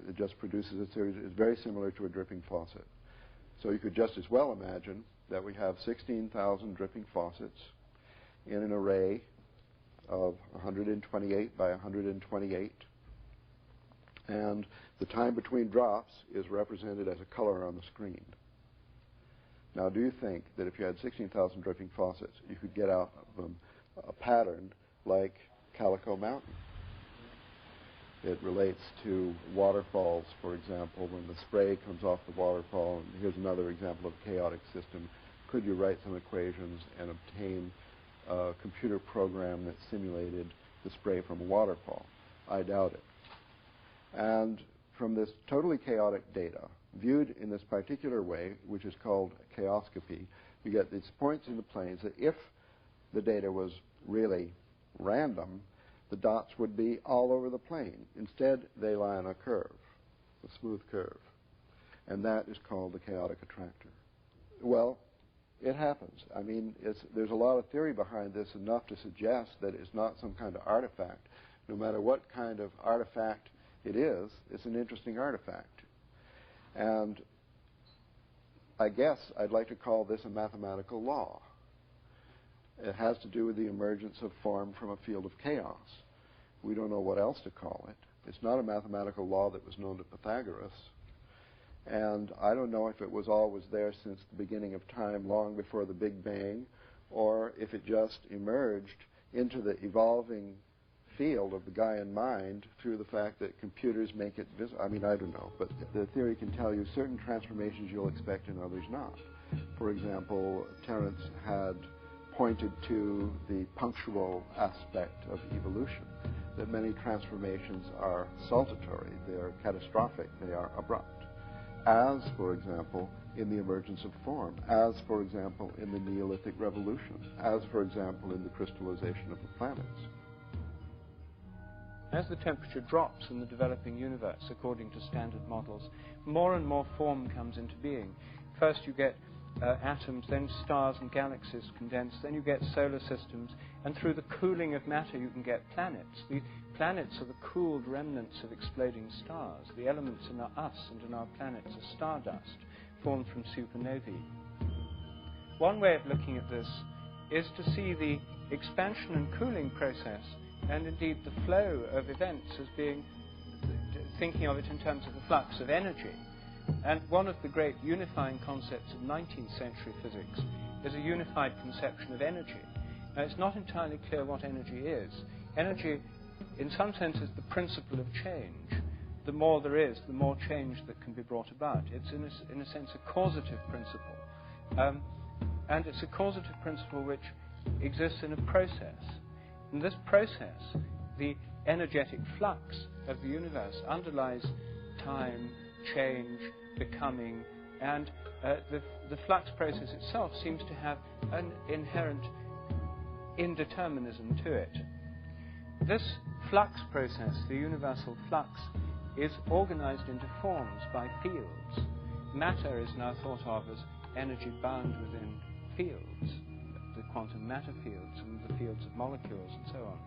it just produces a series. It's very similar to a dripping faucet. So you could just as well imagine that we have 16,000 dripping faucets in an array of 128 by 128. And the time between drops is represented as a color on the screen. Now, do you think that if you had 16,000 dripping faucets, you could get out of them a pattern like Calico Mountain? It relates to waterfalls, for example, when the spray comes off the waterfall. And here's another example of a chaotic system. Could you write some equations and obtain a computer program that simulated the spray from a waterfall? I doubt it. And from this totally chaotic data, viewed in this particular way, which is called chaoscopy, you get these points in the planes that if the data was really random, the dots would be all over the plane. Instead, they lie on a curve, a smooth curve. And that is called the chaotic attractor. Well, it happens. I mean, there's a lot of theory behind this, enough to suggest that it's not some kind of artifact. No matter what kind of artifact it is, it's an interesting artifact. And I guess I'd like to call this a mathematical law. It has to do with the emergence of form from a field of chaos. We don't know what else to call it. It's not a mathematical law that was known to Pythagoras. And I don't know if it was always there since the beginning of time, long before the Big Bang, or if it just emerged into the evolving field of the Gaian mind through the fact that computers make it visible. I mean, I don't know, but the theory can tell you certain transformations you'll expect and others not. For example, Terence had pointed to the punctual aspect of evolution, that many transformations are saltatory, they are catastrophic, they are abrupt. As, for example, in the emergence of form, as, for example, in the Neolithic Revolution, as, for example, in the crystallization of the planets. As the temperature drops in the developing universe, according to standard models, more and more form comes into being. First you get atoms, then stars and galaxies condense, then you get solar systems, and through the cooling of matter you can get planets. The planets are the cooled remnants of exploding stars. The elements in us and in our planets are stardust, formed from supernovae. One way of looking at this is to see the expansion and cooling process, and indeed the flow of events, as being, thinking of it in terms of the flux of energy. And one of the great unifying concepts of 19th century physics is a unified conception of energy. Now, it's not entirely clear what energy is. Energy, in some sense, is the principle of change. The more there is, the more change that can be brought about. It's, in a sense, a causative principle. And it's a causative principle which exists in a process. In this process, the energetic flux of the universe underlies time, change, becoming, and the flux process itself seems to have an inherent indeterminism to it. This flux process, the universal flux, is organized into forms by fields. Matter is now thought of as energy bound within fields, the quantum matter fields and the fields of molecules and so on.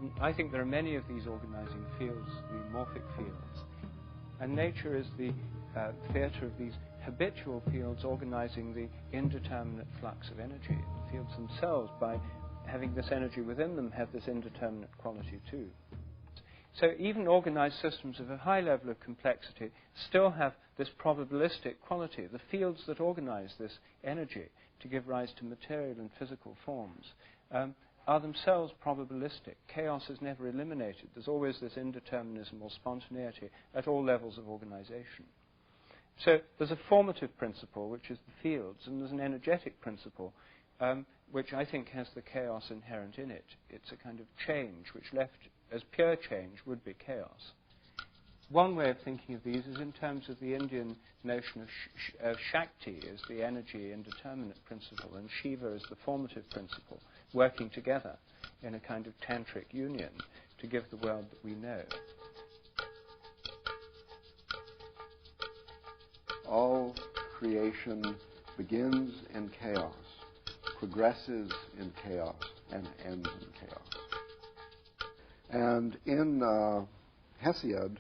And I think there are many of these organizing fields, the morphic fields. And nature is the theatre of these habitual fields organizing the indeterminate flux of energy. The fields themselves, by having this energy within them, have this indeterminate quality too. So even organized systems of a high level of complexity still have this probabilistic quality. The fields that organize this energy to give rise to material and physical forms are themselves probabilistic. Chaos is never eliminated. There's always this indeterminism or spontaneity at all levels of organization. So there's a formative principle, which is the fields, and there's an energetic principle, which I think has the chaos inherent in it. It's a kind of change, which left as pure change would be chaos. One way of thinking of these is in terms of the Indian notion of Shakti as the energy indeterminate principle, and Shiva as the formative principle, working together in a kind of tantric union to give the world that we know. All creation begins in chaos, progresses in chaos, and ends in chaos. And in Hesiod,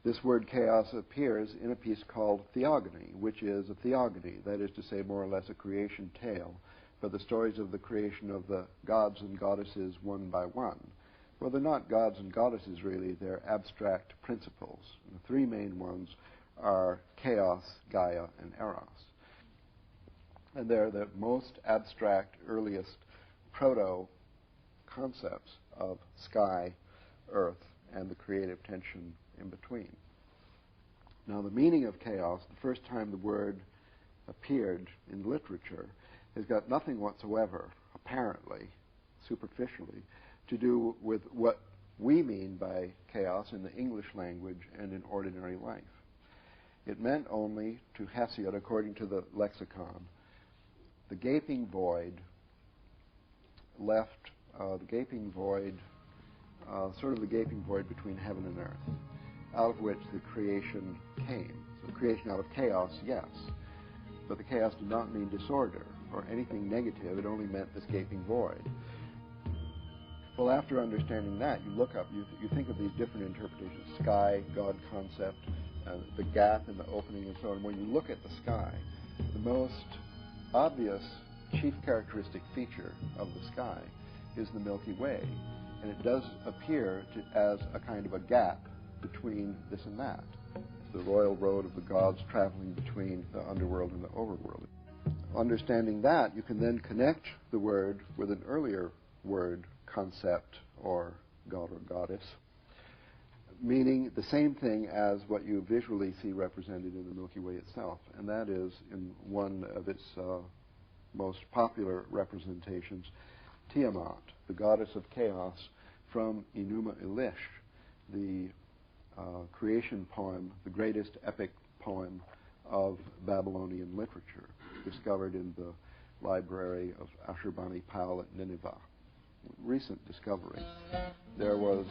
this word chaos appears in a piece called Theogony, which is a theogony, that is to say, more or less a creation tale, but the stories of the creation of the gods and goddesses one by one. Well, they're not gods and goddesses, really. They're abstract principles. And the three main ones are chaos, Gaia, and Eros. And they're the most abstract, earliest proto-concepts of sky, earth, and the creative tension in between. Now, the meaning of chaos, the first time the word appeared in literature, has got nothing whatsoever, apparently, superficially, to do with what we mean by chaos in the English language and in ordinary life. It meant only, to Hesiod, according to the lexicon, the gaping void left, the gaping void, sort of the gaping void between heaven and earth, out of which the creation came. So creation out of chaos, yes, but the chaos did not mean disorder or anything negative. It only meant this gaping void. Well, after understanding that, you look up, you think of these different interpretations, sky, God concept, the gap in the opening and so on. When you look at the sky, the most obvious chief characteristic feature of the sky is the Milky Way, and it does appear as a kind of a gap between this and that. It's the royal road of the gods traveling between the underworld and the overworld. Understanding that, you can then connect the word with an earlier word, concept, or god or goddess, meaning the same thing as what you visually see represented in the Milky Way itself, and that is, in one of its most popular representations, Tiamat, the goddess of chaos, from Enuma Elish, the creation poem, the greatest epic poem of Babylonian literature, discovered in the library of Ashurbanipal at Nineveh. Recent discovery. There was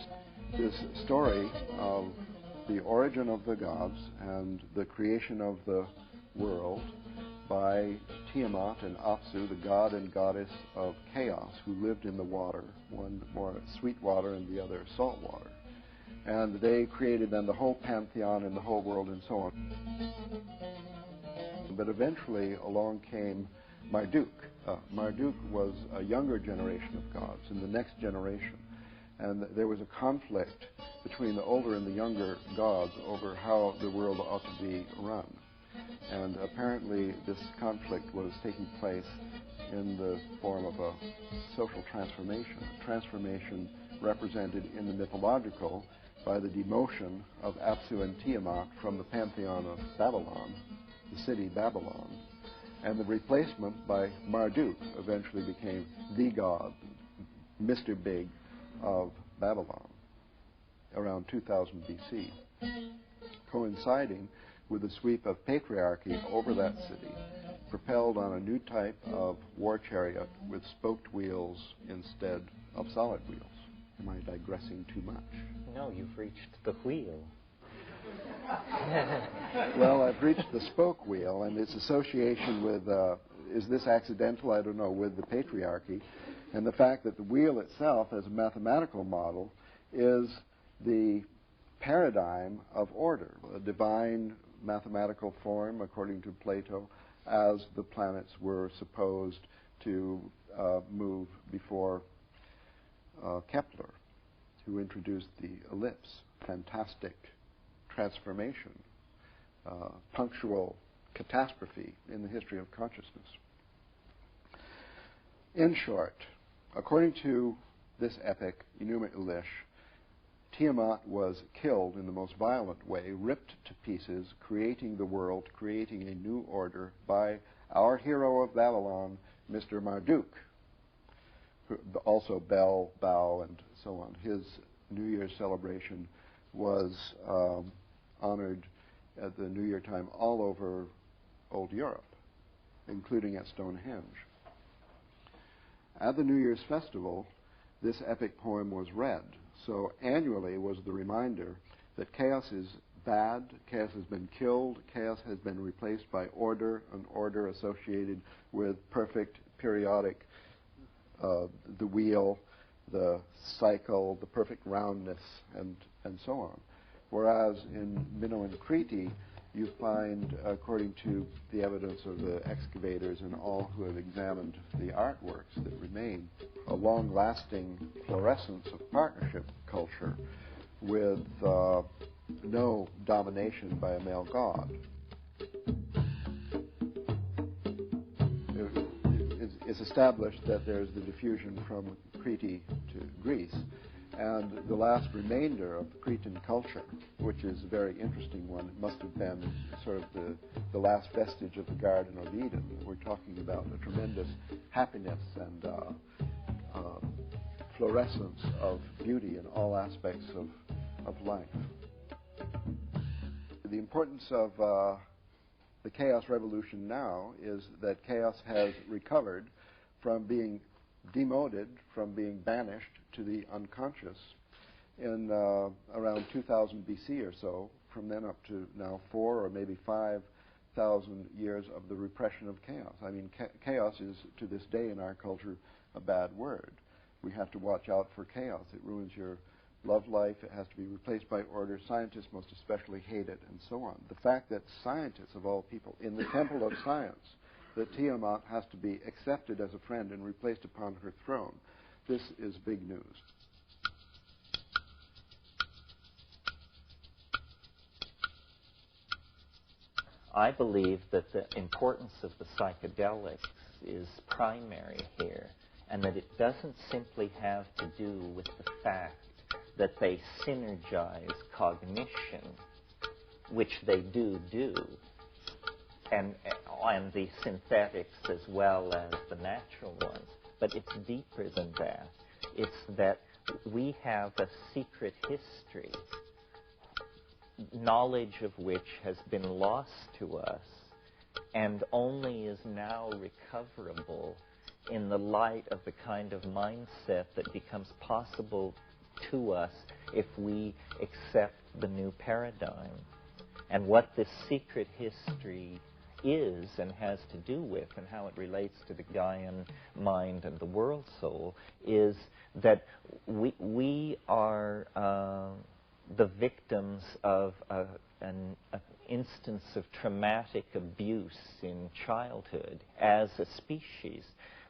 this story of the origin of the gods and the creation of the world by Tiamat and Apsu, the god and goddess of chaos, who lived in the water, one more sweet water and the other salt water. And they created then the whole pantheon and the whole world and so on. But eventually along came Marduk. Marduk was a younger generation of gods, in the next generation. And there was a conflict between the older and the younger gods over how the world ought to be run. And apparently this conflict was taking place in the form of a social transformation, a transformation represented in the mythological by the demotion of Apsu and Tiamat from the pantheon of Babylon, the city Babylon, and the replacement by Marduk eventually became the god, Mr. Big of Babylon, around 2000 BC, coinciding with the sweep of patriarchy over that city, propelled on a new type of war chariot with spoked wheels instead of solid wheels. Am I digressing too much? No, you've reached the wheel. Well, I've reached the spoke wheel and its association with, is this accidental? I don't know, with the patriarchy, and the fact that the wheel itself as a mathematical model is the paradigm of order, a divine mathematical form, according to Plato, as the planets were supposed to move before Kepler, who introduced the ellipse. Fantastic transformation, punctual catastrophe in the history of consciousness. In short, according to this epic, Enuma Elish, Tiamat was killed in the most violent way, ripped to pieces, creating the world, creating a new order by our hero of Babylon, Mr. Marduk, who also Bel, Bao, and so on. His New Year's celebration was honored at the New Year time all over Old Europe, including at Stonehenge. At the New Year's festival, this epic poem was read. So annually was the reminder that chaos is bad, chaos has been killed, chaos has been replaced by order, an order associated with perfect periodic, the wheel, the cycle, the perfect roundness, and so on. Whereas in Minoan Crete, you find, according to the evidence of the excavators and all who have examined the artworks that remain, a long-lasting fluorescence of partnership culture with no domination by a male god. It's established that there's the diffusion from Crete to Greece, and the last remainder of the Cretan culture, which is a very interesting one, it must have been sort of the last vestige of the Garden of Eden. We're talking about a tremendous happiness and fluorescence of beauty in all aspects of life. The importance of the chaos revolution now is that chaos has recovered from being demoted, from being banished to the unconscious in around 2000 BC or so, from then up to now 4,000 or maybe 5,000 years of the repression of chaos. I mean, chaos is, to this day in our culture, a bad word. we have to watch out for chaos. It ruins your love life. It has to be replaced by order. Scientists most especially hate it, and so on. The fact that scientists, of all people, in the temple of science, that Tiamat has to be accepted as a friend and replaced upon her throne, this is big news. I believe that the importance of the psychedelics is primary here, and that it doesn't simply have to do with the fact that they synergize cognition, which they do, and the synthetics as well as the natural ones. But it's deeper than that. It's that we have a secret history, knowledge of which has been lost to us and only is now recoverable in the light of the kind of mindset that becomes possible to us if we accept the new paradigm. And what this secret history is and has to do with, and how it relates to the Gaian mind and the world soul, is that we are the victims of an instance of traumatic abuse in childhood as a species,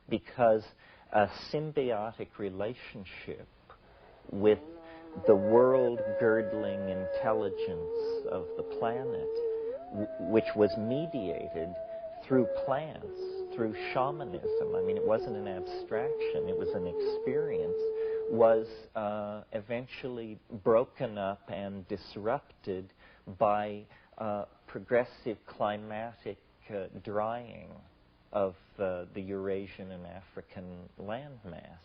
because a symbiotic relationship with the world-girdling intelligence of the planet, which was mediated through plants, through shamanism. I mean, it wasn't an abstraction, it was an experience, was eventually broken up and disrupted by progressive climatic drying of the Eurasian and African landmass.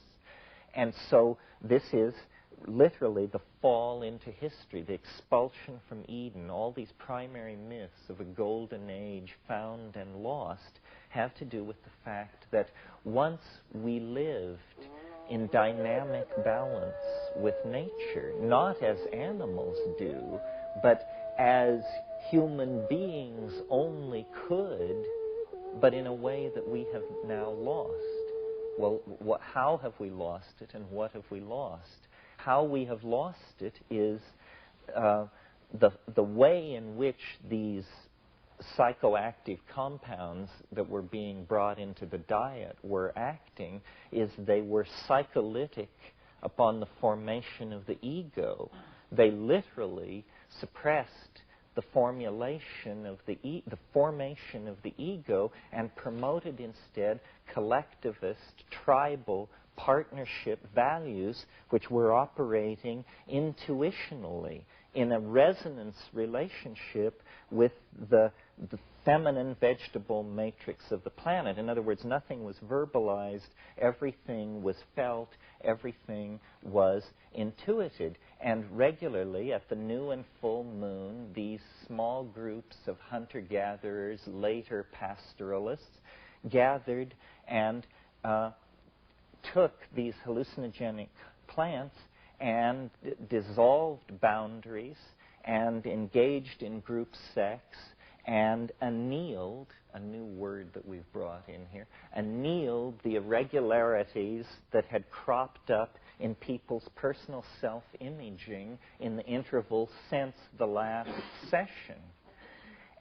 And so this is literally the fall into history, the expulsion from Eden. All these primary myths of a golden age found and lost have to do with the fact that once we lived in dynamic balance with nature, not as animals do, but as human beings only could, but in a way that we have now lost. Well, how have we lost it, and what have we lost? How we have lost it is the way in which these psychoactive compounds that were being brought into the diet were acting is they were psycholytic upon the formation of the ego. They literally suppressed the formation of the ego and promoted instead collectivist, tribal, partnership values which were operating intuitionally in a resonance relationship with the feminine vegetable matrix of the planet. In other words, nothing was verbalized, everything was felt, everything was intuited. And regularly at the new and full moon, these small groups of hunter-gatherers, later pastoralists, gathered and took these hallucinogenic plants and dissolved boundaries and engaged in group sex and annealed, a new word that we've brought in here, annealed the irregularities that had cropped up in people's personal self-imaging in the interval since the last session.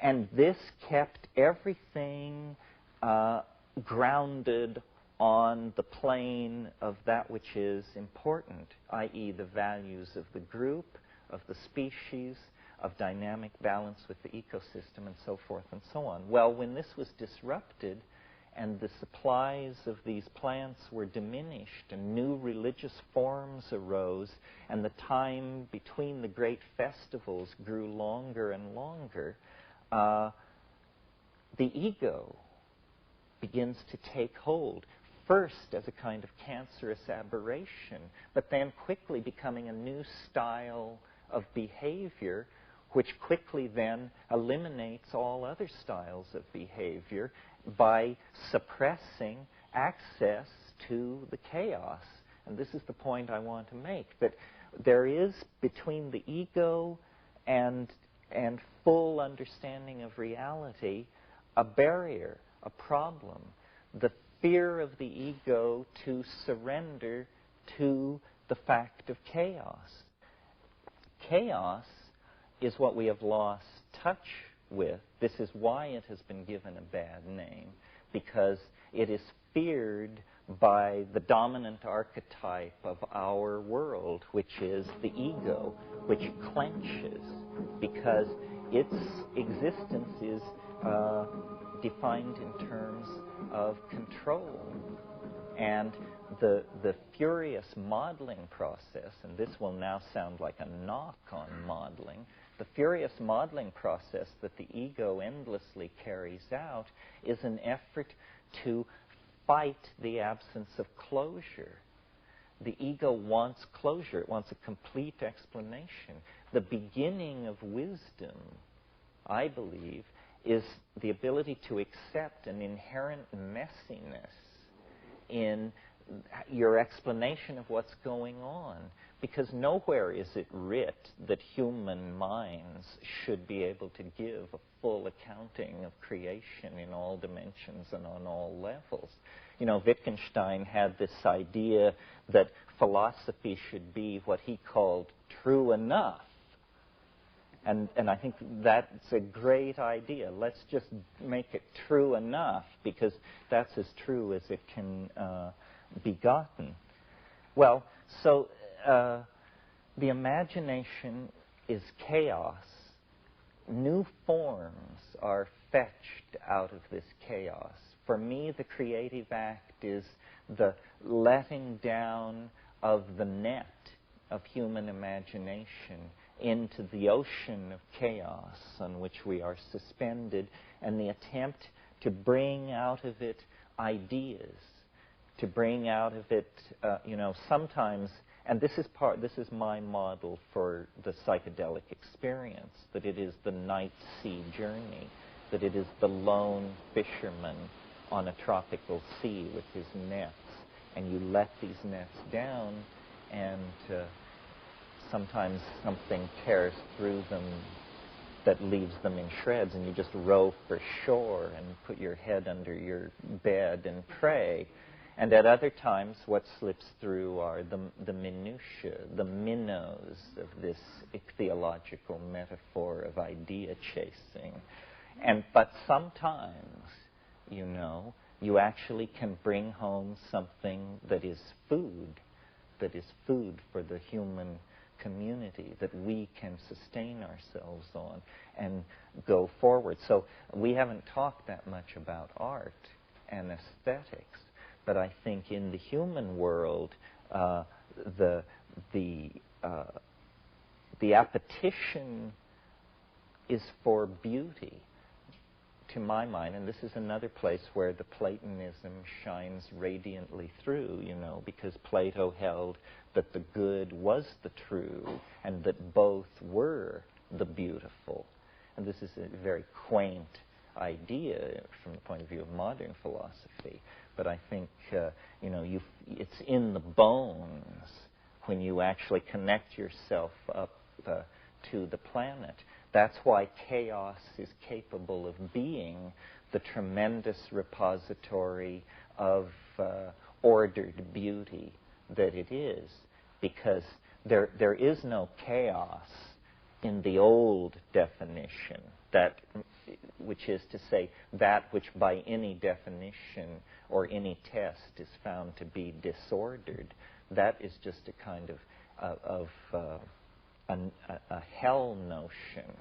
And this kept everything grounded on the plane of that which is important, i.e. the values of the group, of the species, of dynamic balance with the ecosystem, and so forth and so on. Well, when this was disrupted and the supplies of these plants were diminished and new religious forms arose and the time between the great festivals grew longer and longer, the ego begins to take hold, first as a kind of cancerous aberration, but then quickly becoming a new style of behavior, which quickly then eliminates all other styles of behavior by suppressing access to the chaos. And this is the point I want to make, that there is between the ego and full understanding of reality a barrier, a problem. The fear of the ego to surrender to the fact of chaos. Chaos is what we have lost touch with. This is why it has been given a bad name, because it is feared by the dominant archetype of our world, which is the ego, which clenches because its existence is defined in terms of control. And the furious modeling process, and this will now sound like a knock on modeling, the furious modeling process that the ego endlessly carries out is an effort to fight the absence of closure. The ego wants closure. It wants a complete explanation. The beginning of wisdom, I believe, is the ability to accept an inherent messiness in your explanation of what's going on. Because nowhere is it writ that human minds should be able to give a full accounting of creation in all dimensions and on all levels. You know, Wittgenstein had this idea that philosophy should be what he called true enough. And I think that's a great idea. Let's just make it true enough, because that's as true as it can be gotten. Well, so the imagination is chaos. New forms are fetched out of this chaos. For me, the creative act is the letting down of the net of human imagination into the ocean of chaos on which we are suspended, and the attempt to bring out of it ideas, to bring out of it, sometimes, and this is my model for the psychedelic experience, that it is the night sea journey, that it is the lone fisherman on a tropical sea with his nets, and you let these nets down, and sometimes something tears through them that leaves them in shreds, and you just row for shore and put your head under your bed and pray. And at other times, what slips through are the minutiae, the minnows of this ichthyological metaphor of idea chasing. But sometimes, you actually can bring home something that is food for the human community, that we can sustain ourselves on and go forward. So we haven't talked that much about art and aesthetics, but I think in the human world, the appetition is for beauty, to my mind, and this is another place where the Platonism shines radiantly through, because Plato held that the good was the true and that both were the beautiful. And this is a very quaint idea from the point of view of modern philosophy, but I think, it's in the bones when you actually connect yourself up to the planet. That's why chaos is capable of being the tremendous repository of ordered beauty that it is, because there is no chaos in the old definition, which is to say that which by any definition or any test is found to be disordered. That is just a kind of a hell notion,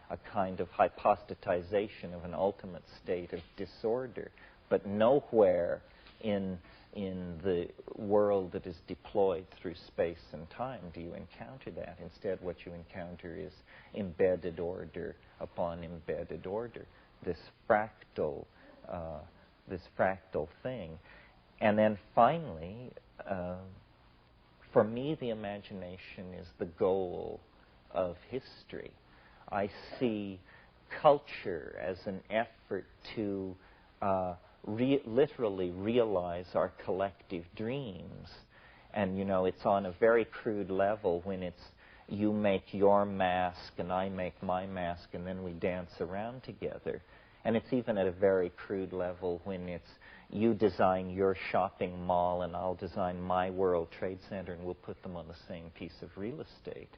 a kind of hypostatization of an ultimate state of disorder. But nowhere in the world that is deployed through space and time do you encounter that. Instead, what you encounter is embedded order upon embedded order, this fractal thing. And then finally, for me, the imagination is the goal of history. I see culture as an effort to literally realize our collective dreams. And, it's on a very crude level when it's you make your mask and I make my mask and then we dance around together. And it's even at a very crude level when it's you design your shopping mall and I'll design my World Trade Center and we'll put them on the same piece of real estate.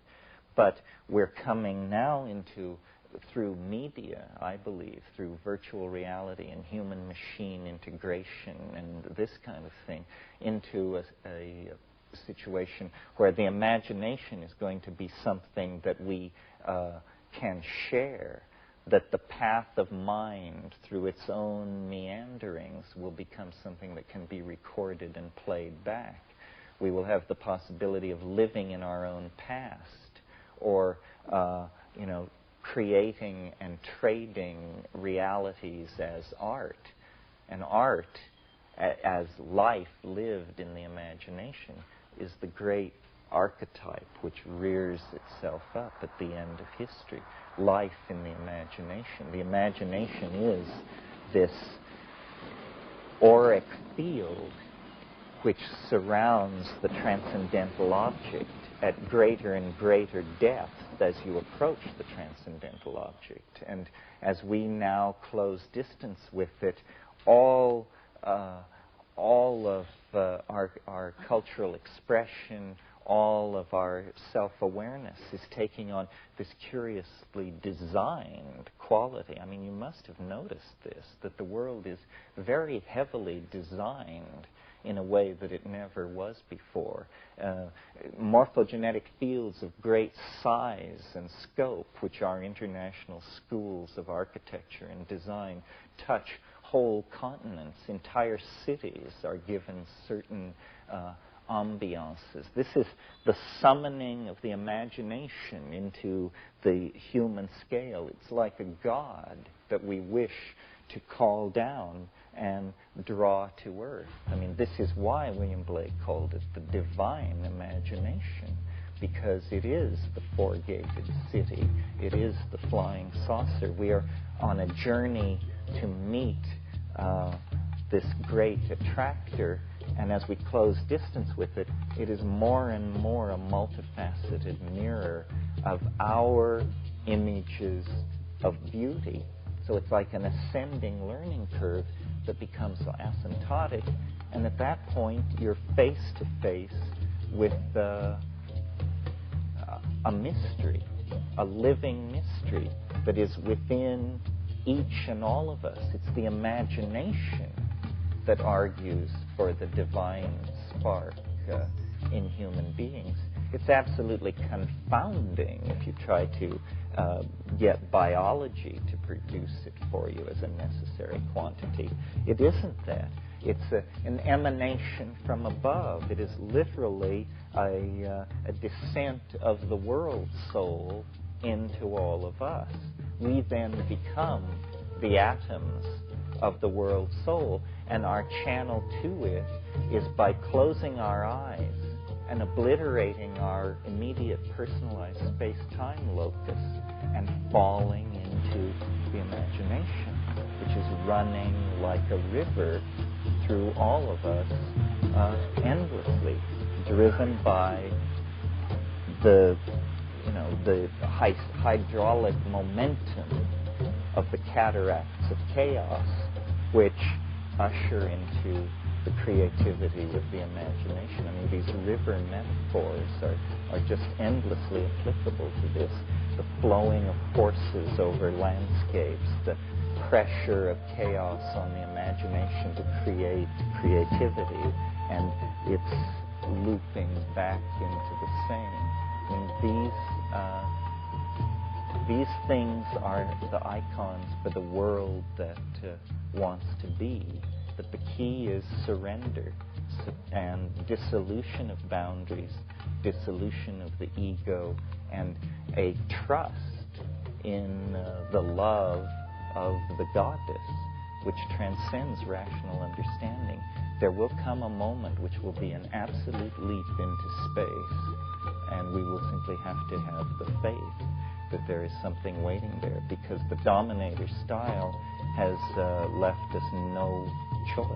But we're coming now into, through media, I believe, through virtual reality and human-machine integration and this kind of thing, into a situation where the imagination is going to be something that we can share, that the path of mind through its own meanderings will become something that can be recorded and played back. We will have the possibility of living in our own past, or creating and trading realities as art, and art as life lived in the imagination is the great archetype which rears itself up at the end of history. Life in the imagination. The imagination is this auric field which surrounds the transcendental object at greater and greater depth as you approach the transcendental object. And as we now close distance with it, all of our cultural expression, all of our self-awareness is taking on this curiously designed quality. I mean, you must have noticed this, that the world is very heavily designed in a way that it never was before. Morphogenetic fields of great size and scope, which our international schools of architecture and design touch whole continents. Entire cities are given certain ambiances. This is the summoning of the imagination into the human scale. It's like a god that we wish to call down and draw to earth. I mean, this is why William Blake called it the divine imagination, because it is the four-gated city. It is the flying saucer. We are on a journey to meet this great attractor, and as we close distance with it, it is more and more a multifaceted mirror of our images of beauty. So it's like an ascending learning curve that becomes asymptotic, and at that point you're face to face with a mystery, a living mystery that is within each and all of us. It's the imagination that argues for the divine spark in human beings. It's absolutely confounding if you try to get biology to produce it for you as a necessary quantity. It isn't that. It's an emanation from above. It is literally a descent of the world soul into all of us. We then become the atoms of the world soul, and our channel to it is by closing our eyes and obliterating our immediate personalized space-time locus and falling into the imagination, which is running like a river through all of us endlessly, driven by the hydraulic momentum of the cataracts of chaos, which usher into the creativity of the imagination. I mean, these river metaphors are just endlessly applicable to this. The flowing of forces over landscapes, the pressure of chaos on the imagination to create creativity, and it's looping back into the same. I mean, these things are the icons for the world that wants to be. But the key is surrender and dissolution of boundaries, dissolution of the ego, and a trust in the love of the goddess, which transcends rational understanding. There will come a moment which will be an absolute leap into space, and we will simply have to have the faith that there is something waiting there, because the dominator style has left us no choice.